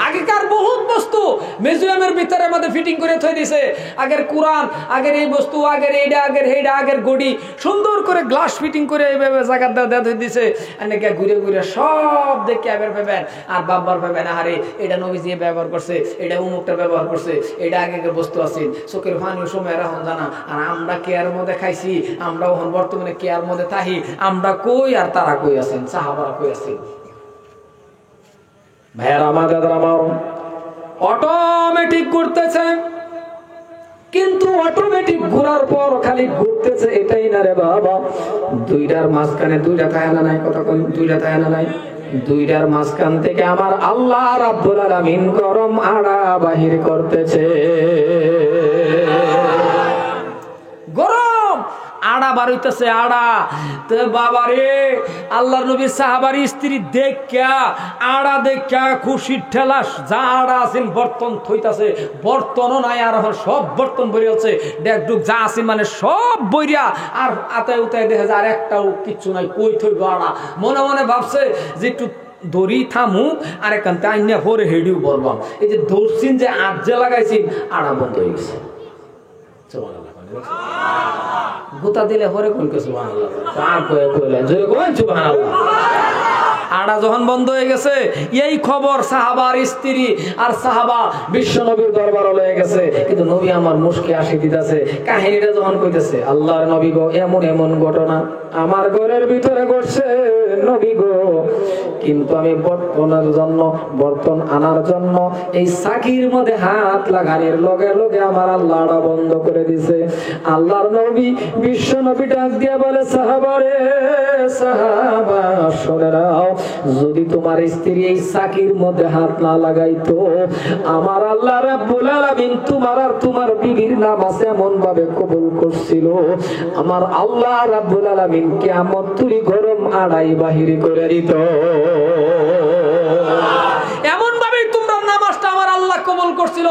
আগেকার বহুত বস্তু মিউজিয়ামের ভিতরে মধ্যে ফিটিং করে থই দিছে, আগের কোরআন, আগের এই বস্তু, আগের এইটা, আগের হেইটা, আগের গড়ি সুন্দর করে গ্লাস ফিটিং করে এইভাবে জায়গা দেওয়া থই দিছে। এনেকে ঘুরে ঘুরে সব দেখে আবার পাবেন, আর বাবার পাবেন আরে এটা নবীজি ব্যবহার করছে, এটা উমুকটা ব্যবহার করছে, এটা আগেকার বস্তু আছে, চোখের পানির সময় এখন জানা। আর আমরা কেয়ার মধ্যে খাইছি, আমরা এখন বর্তমানে কেয়ার মধ্যে থাকি, আমরা কই আর তারা কই আছেন, সাহাবারা কই আছেন। ভাইয়ার আমাদের আমার অটোমেটিক ঘুরতেছে, কিন্তু অটোমেটিক ঘোরার পর খালি ঘুরতেছে এটাই না রে বাবা, দুইটার মাঝখানে দুইটা থাকে না নাই, কথা কই দুইটা থাকে না নাই, দুইটার মাঝখান থেকে আমার আল্লাহ রাব্বুল আলামিন গরম আড়া বাহির করতেছে। গরম আড়া বার হইতেছে, আড়া। তো বাবারে আল্লাহর নবী সাহাবার স্ত্রী দেখা আড়া দেখা খুশির ঠেলাস যা আড়া আছেন বর্তন থইতাছে, বর্তনও নাই, আর সব বর্তন বইরে হচ্ছে ডেকডুক যা আছেন মানে সব বইরা, আর আতায় উতায় দেখে আর একটাও কিচ্ছু নাই, কই থইব আড়া। মনে মনে ভাবছে যে একটু দড়ি থামুক, আর এখানতে আইনা পরে হেডিও বলবাম, এই যে ধরছিন যে আজ্জে লাগাইছিন আড়া বন্ধ হয়ে গেছে। গুতা দিলে হরে কোন কিছু আড়া যখন বন্ধ হয়ে গেছে, এই খবর সাহাবার স্ত্রী আর সাহাবা বিশ্ব নবীর দরবার লয়ে গেছে। কিন্তু নবী আমার মুশকে আসি দিতেছে, কাহিনীটা যখন কইতেছে, আল্লাহর নবী গো এমন এমন ঘটনা আমার ঘরের ভিতরে ঘটছে নবী গো, কিন্তু আমি বর্তন আনার জন্য এই সাকির মধ্যে হাত লাগানোর লগে লগে আমার আল্লাহ আড়া বন্ধ করে দিছে। আল্লাহর নবী বিশ্ব নবী ডাক দিয়া বলে, সাহাবারে সাহাবা শুনে নাও, যদি তোমার স্ত্রী এই সাকির মধ্যে হাত না লাগাইতো, আমার আল্লাহ রাব্বুল আলামিন তোমার আর তোমার বিবির নামাজ এমন ভাবে কবুল করছিল, আমার আল্লাহ রাব্বুল আলামিন কিয়ামত তুলি গরম আড়াই বাহির করে দিত। এমন ভাবে তোমরা নামাজটা আমার আল্লাহ কবুল করছিল।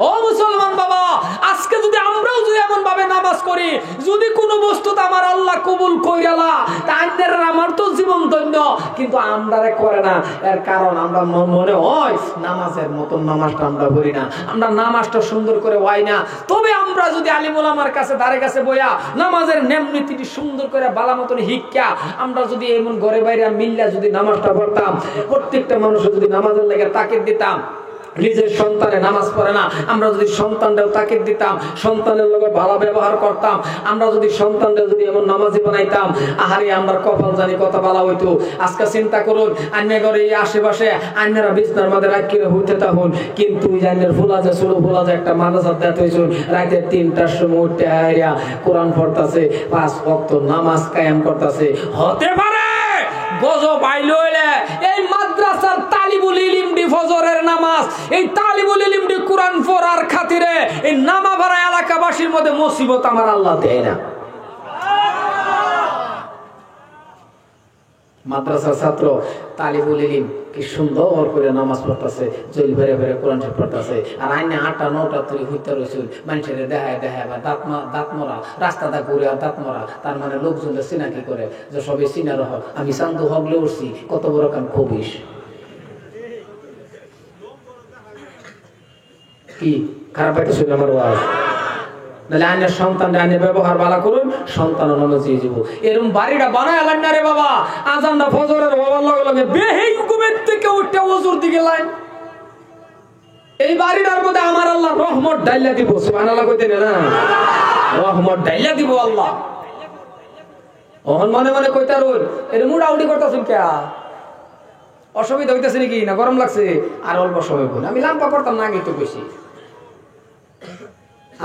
ও মুসলমান বাবা, আজকে যদি আমরাও যদি এমন ভাবে নামাজ করি, যদি কোনো বস্তু আমার আল্লাহ কবুল কইরালা, তাদের আমার তো জীবন ধন্য, কিন্তু আমরা করে না। এর কারণ আমরা মনে হয় নামাজের মতন নামাজটা আমরা করি না, আমরা নামাজটা সুন্দর করে হয় না। তবে আমরা যদি আলিম ওলামার কাছে ধারে কাছে বইয়া নামাজের নিয়ম নীতিটি সুন্দর করে বালা মতন শিক্ষা, আমরা যদি এমন ঘরে বাইরে মিল্লা যদি নামাজটা পড়তাম, প্রত্যেকটা মানুষের যদি নামাজের লেগে তাকিদ দিতাম, নিজের সন্তানে নামাজ পড়ে না, আমরা যদি সন্তানরাও তাকিদ দিতাম, সন্তানের লগে ভালো ব্যবহার করতাম, আমরা যদি সন্তানরা যদি এমন নামাজি বানাইতাম, আহারে আমরা কপাল জানি কত ভালো হইতো। আজকে চিন্তা করুন, আইনে ঘরে এই আশেপাশে আইনেরা বিছনার মধ্যে রাখিয়ে হইতে তখন, কিন্তু আইনের ফুল আছে ছোট ফুল আছে একটা মাদ্রাসা দেওয়া হয়েছিল, রাতে 3টার সময় উঠতে হাইরা কোরআন পড়তেছে, 5 ওয়াক্ত নামাজ কায়েম করতেছে। হতে পারে গজব আইলো এই মাদ্রাসার তালিবুল ইলম দি ফজরের নামাজ, এই তালিবুল ইলম দি কোরআন পড়ার খাতিরে এই নামাভাড়া এলাকাবাসীর মধ্যে মুসিবত আমার আল্লাহ দেয় না। মাদ্রাসার ছাত্র তালিবুল ইলম কি সুন্দর করে নামাজ পড়তেছে, জল ভরে ভরে কোরআন শরীফ পড়তেছে, আর আইনে 8টা 9টা তুই হইতে রইছিল, মানুষের দেখায় দেখায় বা দাঁত মরা রাস্তাটা ঘুরে আর দাঁত মরা, তার মানে লোকজনদের চিনাকি করে যে সবাই চিনার হক, আমি চান্দু হগলে উঠছি, কত বড় কাম খবিস কি খারাপ একটা ছিল আমার ওয়াজ। নাহলে আইনের সন্তান আইনের ব্যবহার ভালো করুন, সন্তান নামাজি যাব। এরকম বাড়িটা বানায় লাইন না রে বাবা, আজানটা ফজরের বাবার লগে লগে বেহেই ঘুমের থেকে উঠে ওজুর দিকে লাইন। এই বাড়িটার মধ্যে আমার আল্লাহ রহমত ডাইলা দিব, সুবহানাল্লাহ কইতে না, রহমত ডাইলা দিব আল্লাহ। ওহন মনে মনে কইতারুন, এর মুড আউটি করতাছেন কে? অসুবিধা হইতেছে নাকি, না গরম লাগছে? আর অল্প সময় বল, আমি লাম্পা করতাম না আগে তো বেশি।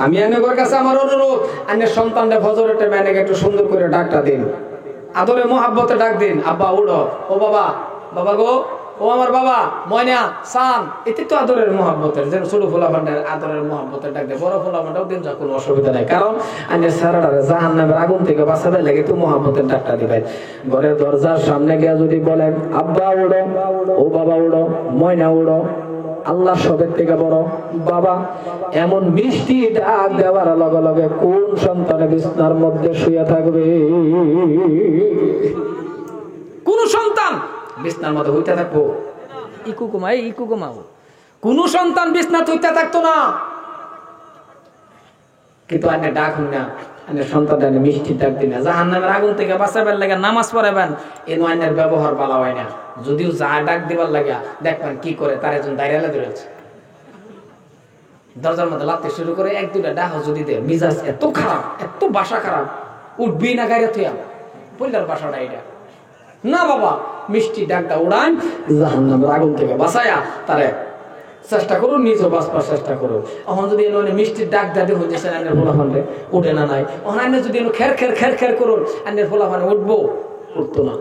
আমি আইনের কাছে আমার অনুরোধ, আইনের সন্তানরা ফজরের টাইমে আইনকে একটু সুন্দর করে ডাকটা দিন, আদরে মোহাব্বতে ডাক দিন, আব্বা উঠো, ও বাবা, বাবা গো ও আমার বাবা ময়না সান, এতে তো আদরের মহব্বতের, যেন ছোট ফোলাফান্ডের আদরের মহব্বতের ডাক দেয়, বড় ফোলাফান্ডাও দিন যা কোনো অসুবিধা নাই, কারণ আইনের সারাটারে জাহান্নামের আগুন থেকে বাঁচাবে লাগে তো মহব্বতের ডাকটা দিবেন। ঘরের দরজার সামনে গিয়ে যদি বলেন আব্বা উড়ো, ও বাবা উড়ো, ময়না উড়ো, আল্লাহ সবের থেকে বড় বাবা, এমন মিষ্টি ডাক দেওয়ার লগে লগে কোন সন্তানের বিছনার মধ্যে শুয়ে থাকবে? কোন সন্তান বিছনার মধ্যে হইতে থাকবো? ইকু ঘুমাও, কোন সন্তান বিছনাতে হইতে থাকতো না। কিন্তু আইনে ডাক হই না, আইনের সন্তান মিষ্টি ডাক দিন না, জাহান্নামের আগুন থেকে বাঁচাবার লাগে নামাজ পড়াবেন, এই আইনের ব্যবহার ভালো হয় না। যদিও যা ডাক দিবার লাগে দেখবেন কি করে, তার একজন দাঁড়িয়ে ধরেছে দরজার মধ্যে লাগতে শুরু করে, এক দুটা ডাক যদি দেয় মিজাজ এত খারাপ, এত বাসা খারাপ, উঠবি না গাড়ি থুয়া পরিবার বাসাটা এটা না। বাবা মিষ্টি ডাকটা উড়ান, জাহান্নামের আগুন থেকে বাঁচায়া তারে চেষ্টা করুন, নিজেও বাঁচবার চেষ্টা করুন। এখন যদি মিষ্টির ডাক দাদি হইতেছেন আইনের ফোলাফান্ডে উঠে না নাই, এখন আইনে যদি খের খের খের খের করুন, আইনের ফোলাফানে উঠবো? উঠতো না।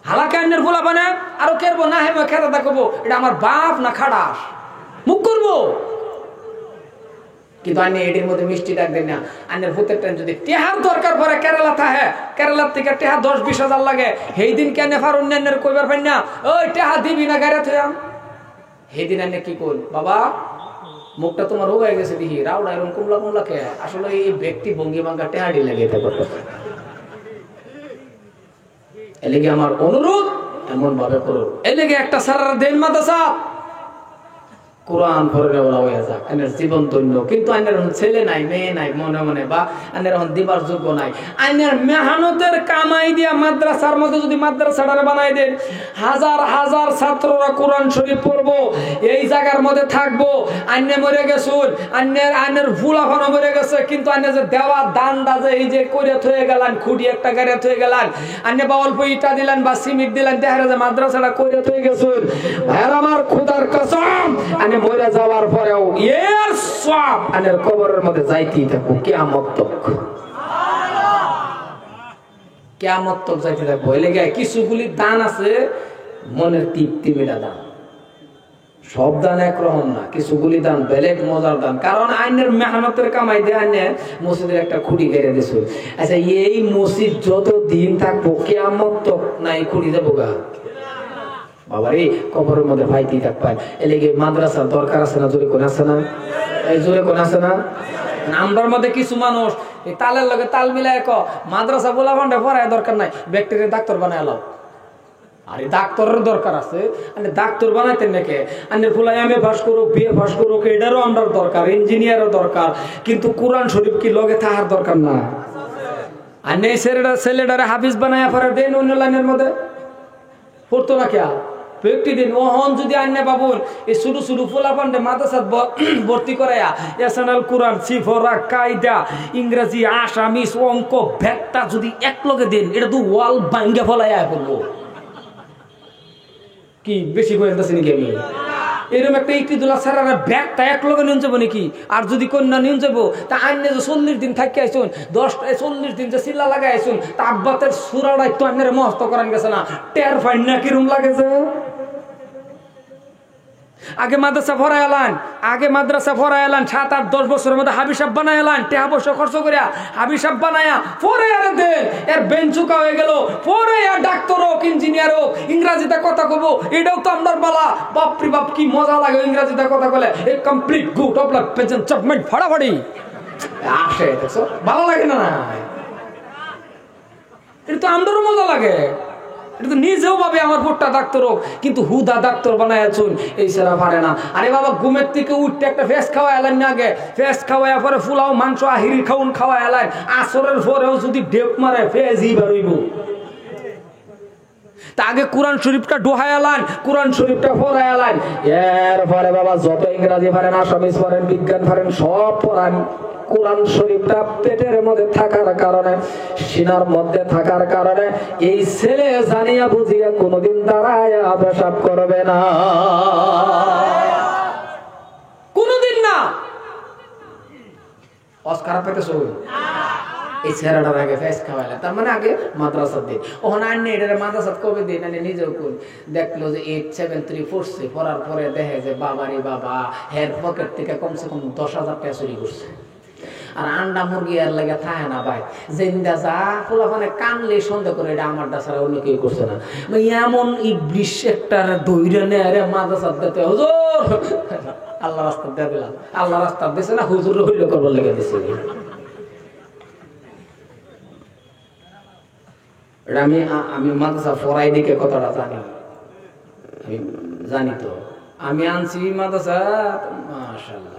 হালাকে আইনের ফোলাফানে আরো কেরবো না, হেবে খেতে দেখবো এটা আমার বাপ না খাড়াস, মুখ করবো। কিন্তু আইনে এটির মধ্যে মিষ্টি ডাক দেন না। আইনের ভূতের টাইম যদি টেহার দরকার পরে কেরালা থাকে, কেরালার থেকে টেহা 10-20 হাজার লাগে, সেই দিন কেন ফারুন কইবার পাই না ওই টেহা দিবি না গাড়ি থুয়াম, সেই দিন আইনে কি কল বাবা মুখটা তোমার রোগ হয়ে গেছে দেখি, রাউডা এরকম কুমলা কুমলা খেয়ে, আসলে এই ব্যক্তি ভঙ্গি ভাঙ্গা টেহাডি লাগে এটা করতে। এলেগে আমার অনুরোধ এমন ভাবে করো, এলেগে একটা সারা দিন মাদ্রাসা কোরআন পড়ে ওরা হয়ে যাক, আইনের জীবন ধন্য। কিন্তু আইনের ছেলে নাই, মেয়ে নাই মনে মনে, বা আইনের এখন দিবার যোগ্য নাই। আইনের মেহনতের কামাই দিয়া মাদ্রাসার মধ্যে যদি মাদ্রাসাটারে বানাই দেন, হাজার হাজার ছাত্ররা কোরআন শরীফ পড়বো, এই জায়গার মধ্যে থাকবো। আইনে মরে গেছুন, আইনের ফুলাফানো মরে গেছে, কিন্তু আইনে যে দেওয়া দানটা যে এই যে করে থয়ে গেলেন, খুঁটি একটা গাড়ি থয়ে গেলেন, আইনে বা অল্প ইটা দিলেন বা সিমেন্ট দিলেন, দেখা যে মাদ্রাসাটা করে থয়ে গেছুন। ভাইয়ের আমার খোদার কসম, মরে যাওয়ার পরেও এর সব আনের কবরের মধ্যে যাইতেই থাকবো কিয়ামত তক, কিয়ামত তক যাইতে থাকবো। এলে গায়ে কিছুগুলি দান আছে মনের তৃপ্তি মেলা দান, সব দান একরকম না, কিছুগুলি দান বেলেগ মজার দান। কারণ আইনের মেহনতের কামাই দিয়ে আইনে মসজিদের একটা খুঁটি গেড়ে দিছিল। আচ্ছা এই মসজিদ যত দিন থাকবো কিয়ামত তক নাই খুঁটি দেবো গা বাবারে, কবরের মধ্যে ভাইতেই থাকবেন। এলেগে মাদ্রাসার দরকার আছে না? জোরে কোন আছে না? এই জোরে কোন আছে না? নামটার মধ্যে কিছু মানুষ এই তালের লগে তাল মিলায় মাদ্রাসা বলা ভান্ডে পড়ায় দরকার নাই, ব্যাকটেরিয়া ডাক্তার বানায় এলাও। আরে ডাক্তারের দরকার আছে, মানে ডাক্তার বানাইতেন নাকি? আনের ফুলা এমএ পাস করুক, বিএ পাস করুক, এটারও আমরা দরকার, ইঞ্জিনিয়ারও দরকার, কিন্তু কোরআন শরীফ কি লগে থাকার দরকার না? আর নেই ছেলেটারে হাফিজ বানায় পড়ার দেন অন্য লাইনের মধ্যে পড়তো না কে প্রতিদিন। ওহন যদি আন্নে বাবুন এই শুরু শুরু ফোলাপান্ডে মাদ্রাসাত ভর্তি করাইয়া এসএনএল কোরআন সিফরা কায়দা ইংরেজি আসামিস অঙ্ক ভেটটা যদি এক লগে দেন, এটা তো ওয়াল ভাঙ্গা ফলাইয়া পড়বো। কি বেশি করে যাচ্ছে নাকি? আমি এরকম একটা ইকরিদুল্লাহ স্যারের ব্যাগটা এক লগে নিয়ে যাবো নাকি? আর যদি কন্যা নিয়ে যাবো তা আন্নে যে 40 দিন থাকি আইসুন, 40 দিন যে চিল্লা লাগাই আইসুন, তা আব্বাতের সুরাটাই তো আন্নের মস্ত করান গেছে না, টের ফাইন না কিরম লাগেছে। আগে মাদ্রাসা ভরা এলান, 7-8-10 বছরের মধ্যে হাবিসাব বানায় এলান, টাকা পয়সা খরচ করিয়া হাবিসাব বানায়া পরে আর দেন এর বেঞ্চুকা হয়ে গেল, পরে আর ডাক্তার হোক ইঞ্জিনিয়ার হোক ইংরাজিতে কথা কব, এটাও তো আমার বালা। বাপরি বাপ কি মজা লাগে ইংরাজিতে কথা বলে, এই complete good of luck present judgement ফাড়াফাড়ি আসে, দেখছো ভালো লাগে না? এটা তো আমারও মজা লাগে, এটা তো নিজেও ভাবে আমার পোটটা ডাক্তার হোক, কিন্তু হুদা ডাক্তার বানায় আছুন এই সেরা পারে না। আরে বাবা ঘুমের থেকে উঠতে একটা ফেস খাওয়া এলেন না, আগে ফেস খাওয়া পরে ফুলাও মাংস আহিরি খাউন খাওয়া এলেন, আসরের পরেও যদি ডেপ মারে ফেজই বাড়ইব। তা আগে কোরআন শরীফটা ডোহায় এলান, কোরআন শরীফটা পড়ায় এলান, এরপরে বাবা যত ইংরাজি পারেন, আসামিস পারেন, বিজ্ঞান পারেন, সব পড়ান। কোরআন শরীফটা পেটের মধ্যে থাকার কারণে, সিনার মধ্যে থাকার কারণে এই ছেলে জানিয়া বুঝিয়া কোনোদিন দাঁড়ায় পেশাব করবে না, কোনোদিন না। অস্কার পেতেছ এই ছেড়াটার আগে ফেস খাওয়াইলে, তার মানে আগে মাদ্রাসা দিন। ওখানে আননি এটা মাদ্রাসা কবে দিন, আনি নিজেও কোন দেখলো যে 8, 7, 3 পড়ছে, পড়ার পরে দেখে যে বাবারে বাবা হের পকেট থেকে কমসে কম 10,000 টাকা চুরি করছে। আর আন্ডা মুরগি আর লাগে থাকে না ভাই, জেন্দা যা পোলাপানে কানলে সন্দেহ করে এটা আমারটা ছাড়া অন্য কেউ করছে না। এমন ইবলিশ একটা দৈরা নেয় মাদ্রাসা দিতে, হুজুর আল্লাহ রাস্তা দিয়ে দিলাম, আল্লাহ রাস্তা দিছে না, হুজুর হইল করবার লেগে দিছে। আমি মাদ্রাসা ফরাই দিকে কতটা জানি, আমি জানি তো। আমি আনছি মাদ্রাসা মাশাআল্লাহ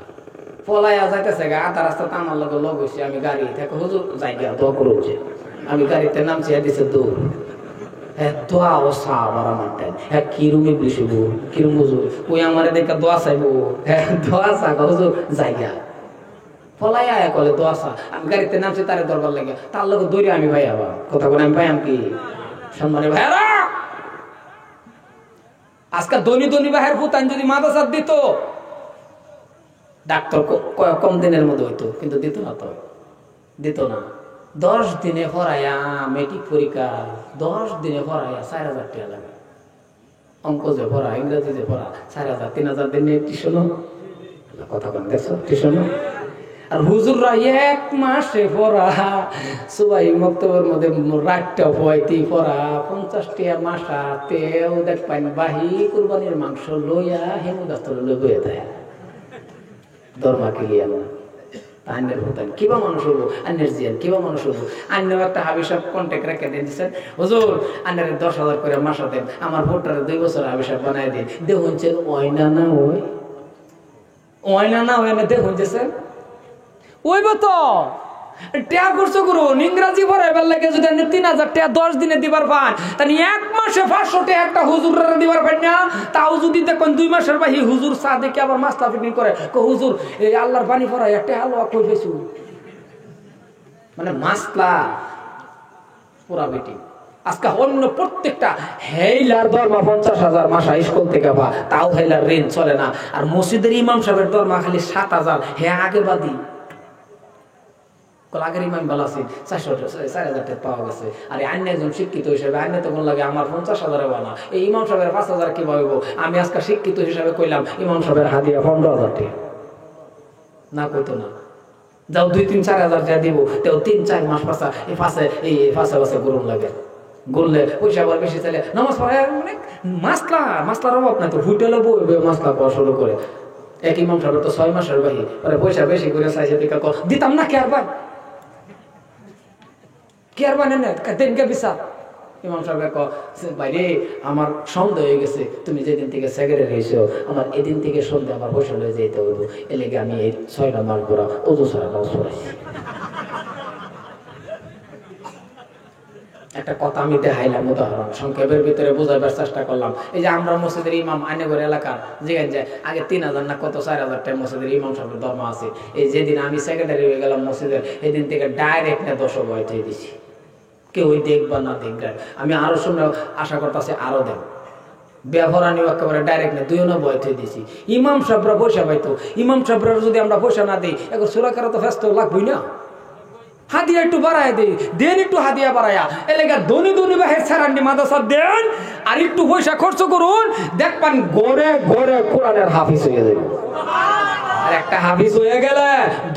পলাইয়া যাইতেছে গা, আধা রাস্তা আমার লগে লগ হইছে। আমি গাড়ি থেকে হুজুর জায়গা দোয়া করছে, আমি গাড়িতে নামছি, দিছে দৌড়। হ্যাঁ দোয়া ও সাব আর আমার টাইম, হ্যাঁ কিরম ইবলিশ হইব, কিরম হুজুর ওই আমার দেখে দোয়া চাইবো, হ্যাঁ দোয়া চা হুজুর জায়গা পলাইয়া কলে দোয়া চা। আমি গাড়িতে নামছি তারে দরবার লাগে, তার লগে দৌড়ে আমি ভাই আবার কথা বলে আমি ভাই আমি কি সম্মানে ভাইরা। আজকাল ধনী ধনী ভাইয়ের পুতান যদি মাদ্রাসা দিত, ডাক্তার কম দিনের মধ্যে হইতো, কিন্তু দিত না তো, দিত না। 10 দিনে পড়াইয়া মেট্রিক পরীক্ষা, 10 দিনে পড়াইয়া 4,000 টাকা লাগে। অঙ্ক যে পড়া, ইংরেজি যে পড়া, 4,000 3,000 দিনে টিউশন, কথা বলেন দেখছো টিউশন। আর হুজুররা 1 মাসে পড়া, সবাই মক্তবের মধ্যে রাতটা পয়তি পড়া, 50 টাকা মাসা তেও দেখবেন বাহি কুরবানির মাংস লইয়া হেমুদাস্তর লই বইয়ে দেয় দরমাকে গিয়ে না। আইনের হতেন কিবা মানুষ হবো, আইনের জিয়ান কিবা মানুষ হবো। আইনেও একটা হাবিসাব কন্ট্যাক্ট রেখে দিয়ে দিচ্ছেন, হুজুর আইনের 10,000 করে মাসা দেন, আমার ভোটারে 2 বছর হাবিসাব বানাই দিন। দেখুন ওই না না ওই না না ওই না দেখুন ওইব তো ট্যাগ করছো করুন। ইংরাজি পড়াইবার লাগে যদি 3,000 টাকা 10 দিনে দিবার পান, তাহলে 1 মাসে 500 টাকা একটা হুজুর দিবার পান না। তাও যদি দেখেন 2 মাসের বাহি হুজুর চা দেখে আবার মাস্তা ফিটিং করে, হুজুর এই আল্লাহর পানি পড়াই একটা হালুয়া কই পেয়েছু, মানে মাসলা পুরা বেটি। আজকে অন্য প্রত্যেকটা হেইলার দরমা 50,000 মাসা স্কুল থেকে পা, তাও হেইলার রেঞ্জ চলে না। আর মসজিদের ইমাম সাহেবের দরমা খালি 7,000, হে আগে বাদি আগের ইমাম ভালো আছে 4,000 টাকা পাওয়া গেছে। আর আন্য একজন শিক্ষিত হিসেবে আন্য তখন লাগে আমার 50,000 বানা, এই ইমাম সাহেবের 5,000 কি পাইব। আমি আজকে শিক্ষিত হিসেবে কইলাম ইমাম সাহেবের হাদিয়া 15,000 টাকা না, কইতো না। যাও 2-3-4,000 টাকা দিব, তেও 3-4 মাস পাশা এই পাশে গরম লাগে, গড়লে পয়সা আবার বেশি চাইলে নামাজ পড়ায় মানে মাসলার অভাব নাই তো, হোটেলে বইবে মাসলা পড়া শুরু করে। এক ইমাম সাহেবের তো 6 মাসের বাহি, পয়সা বেশি করে চাইছে টিকা দিতাম না, কে আর ভাই দেনকে বিচার। ইমাম সাহেব বাইরে আমার সন্দেহ হয়ে গেছে, তুমি যেদিন থেকে সেক্রেটারি হয়েছো আমার এদিন থেকে সন্দেহ আমার পয়সা লয়ে যেতে হইব, এর লেগে আমি এই 6টা মাস পড়া ওজো ছাড়া নামাজ পড়াইছি। একটা কথা আমি দেখাইলাম উদাহরণ সংক্ষেপের ভিতরে বোঝাবার চেষ্টা করলাম। এই যে আমরা মসজিদের ইমাম আইনগর এলাকার যেখানে যায় আগে 3,000 না কত 4,000 টাকা মসজিদের ইমাম সাহেবের দরমা আছে। এই যেদিন আমি সেক্রেটারি হয়ে গেলাম মসজিদের, সেদিন থেকে ডাইরেক্ট না 10 বয় দিয়ে দিছি, কেউ দেখবা না দেখবেন। আমি আরো শুনে আশা করতেছি আরো দেন ব্যবহারানি একেবারে ডাইরেক্ট না 2 বয় দিয়ে দিছি। ইমাম সাহেবরা পয়সা পাইতো, ইমাম সাহেবরা যদি আমরা পয়সা না দিই এখন সুরাকারা তো ফেস্ত লাগবই না, হাদিয়া একটু বাড়ায় দেন একটু হাদিয়া বাড়ায়া এলাকা ধনী ধনী বাহের সারান্ডি মাদ্রাসা দেন, আর একটু পয়সা খরচ করুন, দেখবেন ঘরে ঘরে কোরআনের হাফিজ হয়ে যাবে। আর একটা হাফিজ হয়ে গেলে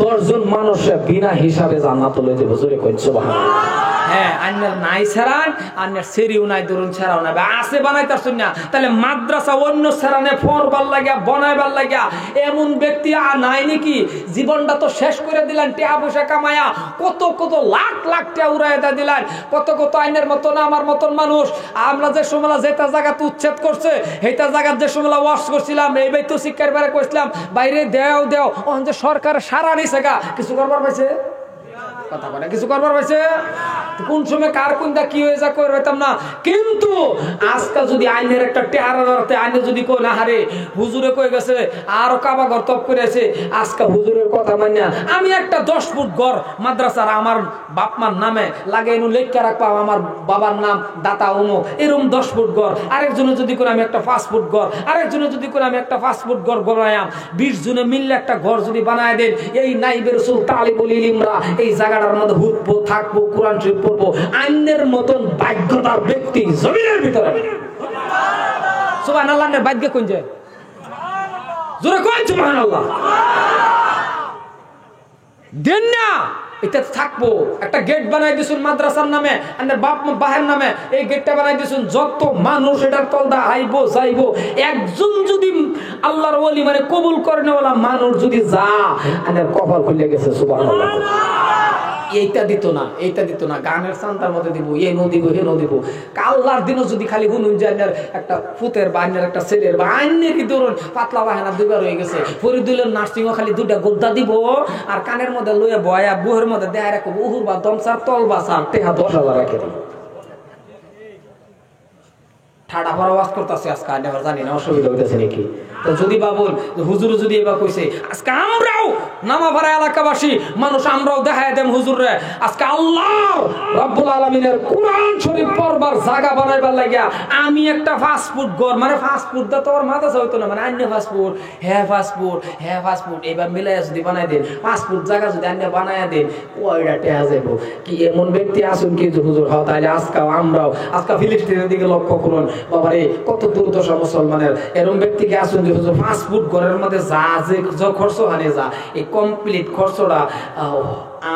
10 জন মানুষ বিনা হিসাবে জান্নাত লয়ে যাবে। জোরে কই সুবহানাল্লাহ। হ্যাঁ আন্নার নাই ছাড়ান, আন্নার সেরিও নাই, দরুন ছাড়াও না, আছে বানাইতার শুন না। তাহলে মাদ্রাসা অন্য ছাড়ানে ফরবার লাগিয়া বনাইবার লাগিয়া এমন ব্যক্তি নাই নাকি? জীবনটা তো শেষ করে দিলেন টাকা পয়সা কামায়া, কত কত লাখ লাখ টাকা উড়াইয়া দিলেন, কত কত আইনের মতন আমার মতন মানুষ। আমরা যে সময় যেটা জায়গাতে উচ্ছেদ করছে সেইটা জায়গার যে সময় ওয়াশ করছিলাম, এই বাইতো শিক্ষার বেড়ে কইছিলাম বাইরে দেও দেও, অন যে সরকার সারা নিছে গা, কিছু করবার পাইছে কথা বলে, কিছু করবার পাইছে? কোন সময় কার কোনটা কি হয়ে যা করে হইতাম না। কিন্তু আজকাল যদি আইনের একটা টেহারা ধরতে আইনে যদি কই না হারে হুজুরে কই গেছে আরো কাবা ঘর তপ করেছে, আজকাল হুজুরের কথা মানিয়া আমি একটা 10 ফুট ঘর মাদ্রাসার আমার বাপমার নামে লাগে এনু লেখা রাখলাম, আমার বাবার নাম দাতা অমুক, এরকম 10 ফুট ঘর। আরেকজনে যদি করে আমি একটা 5 ফুট ঘর, আরেকজনে যদি করে আমি একটা 5 ফুট ঘর গড়াইয়াম, 20 জনে মিললে একটা ঘর যদি বানায় দেন, এই নাইবে রাসূল তালিবুল ইলমরা এই জায়গা গাড়ার মধ্যে হুতবো থাকবো কোরআন শরীফ পড়বো আইনের মতন ভাগ্যতার ব্যক্তি জমিনের ভিতরে সুবহানাল্লাহ এর ভাগ্য কোন যায় জোরে কই সুবহানাল্লাহ দেন না এটা থাকবো একটা গেট বানাই দিছুন মাদ্রাসার নামে আর বাপ বাহের নামে এই গেটটা বানাই দিছুন যত মানুষ এটার তলদা আইবো যাইবো একজন যদি আল্লাহর ওলি মানে কবুল করনে ওলা মানুষ যদি যা আনের কপাল খুলে গেছে সুবহানাল্লাহ এইটা দিত না গানের চান্দার মধ্যে দিব এই নদীব হে নদীব কাল্লার দিনও যদি খালি হুনুন যে একটা ফুতের বা আইনের একটা ছেলের বা আইনেরই ধরুন পাতলা বাহানা দুইবার হয়ে গেছে ফরিদুলের নার্সিংও খালি দুটা গোদ্দা দিব আর কানের মধ্যে লইয়া বয়া বুহের মধ্যে দেয়া রাখবো উহুর বা দমসার তল বা সার টেহা 10,000 রেখে দিব ঠাডা ভরা ওয়াজ করতেছে আজকে আমি আবার জানি না অসুবিধা হইতেছে নাকি তো যদি বাবুল হুজুর যদি এবার কইছে আজকে আমরাও নামাভাড়া এলাকাবাসী মানুষ আমরাও দেখায় দেম হুজুররে আজকে আল্লাহ রব্বুল আলামিনের কোরআন শরীফ পড়বার জায়গা বানাইবার লাগিয়া আমি একটা ফাস্টফুড ঘর মানে ফাস্টফুড দা তোর মাথা হইতো না মানে আন্য ফাস্টফুড ফাস্টফুড এবার মিলাইয়া যদি বানাই দেন ফাস্টফুড জায়গা যদি আন্য বানাইয়া দেন ওইটা টেহা যাবো কি এমন ব্যক্তি আসুন কি হুজুর হয় তাহলে আজকাও আমরাও আজকে ফিলিস্তিনের দিকে লক্ষ্য করুন বাবারে কত দুর্দশা মুসলমানের এরকম ব্যক্তিকে আসুন যে হুজুর ফাস্টফুড ঘরের মধ্যে যা যে খরচ হানে যা এই কমপ্লিট খরচটা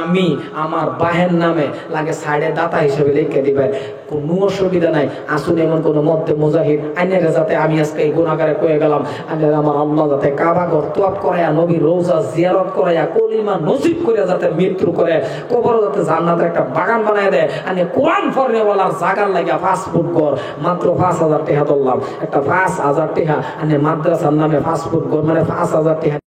আমি আমার বাহের নামে লাগে সাইডে দাতা হিসেবে লিখে দিবেন কোনো অসুবিধা নাই আসুন এমন কোনো মধ্যে মুজাহিদ আইনের যাতে আমি আজকে এই গুণাগারে কয়ে গেলাম আইনের আমার আল্লাহ যাতে কাবা ঘর তোয়াব করাইয়া নবী রোজা জিয়ারত করাইয়া কলিমা নসিব করিয়া যাতে মৃত্যু করে কবর যাতে জান্নাতের একটা বাগান বানায় দেয় আমি কোরআন ফরনেওয়ালার জাগার লাগিয়া ফাস্টফুড ঘর মাত্র 5,000 টাকা ধরলাম একটা 5,000 টাকা আনে মাদ্রাসার নামে ফাস্টফুড ঘর মানে 5,000 টাকা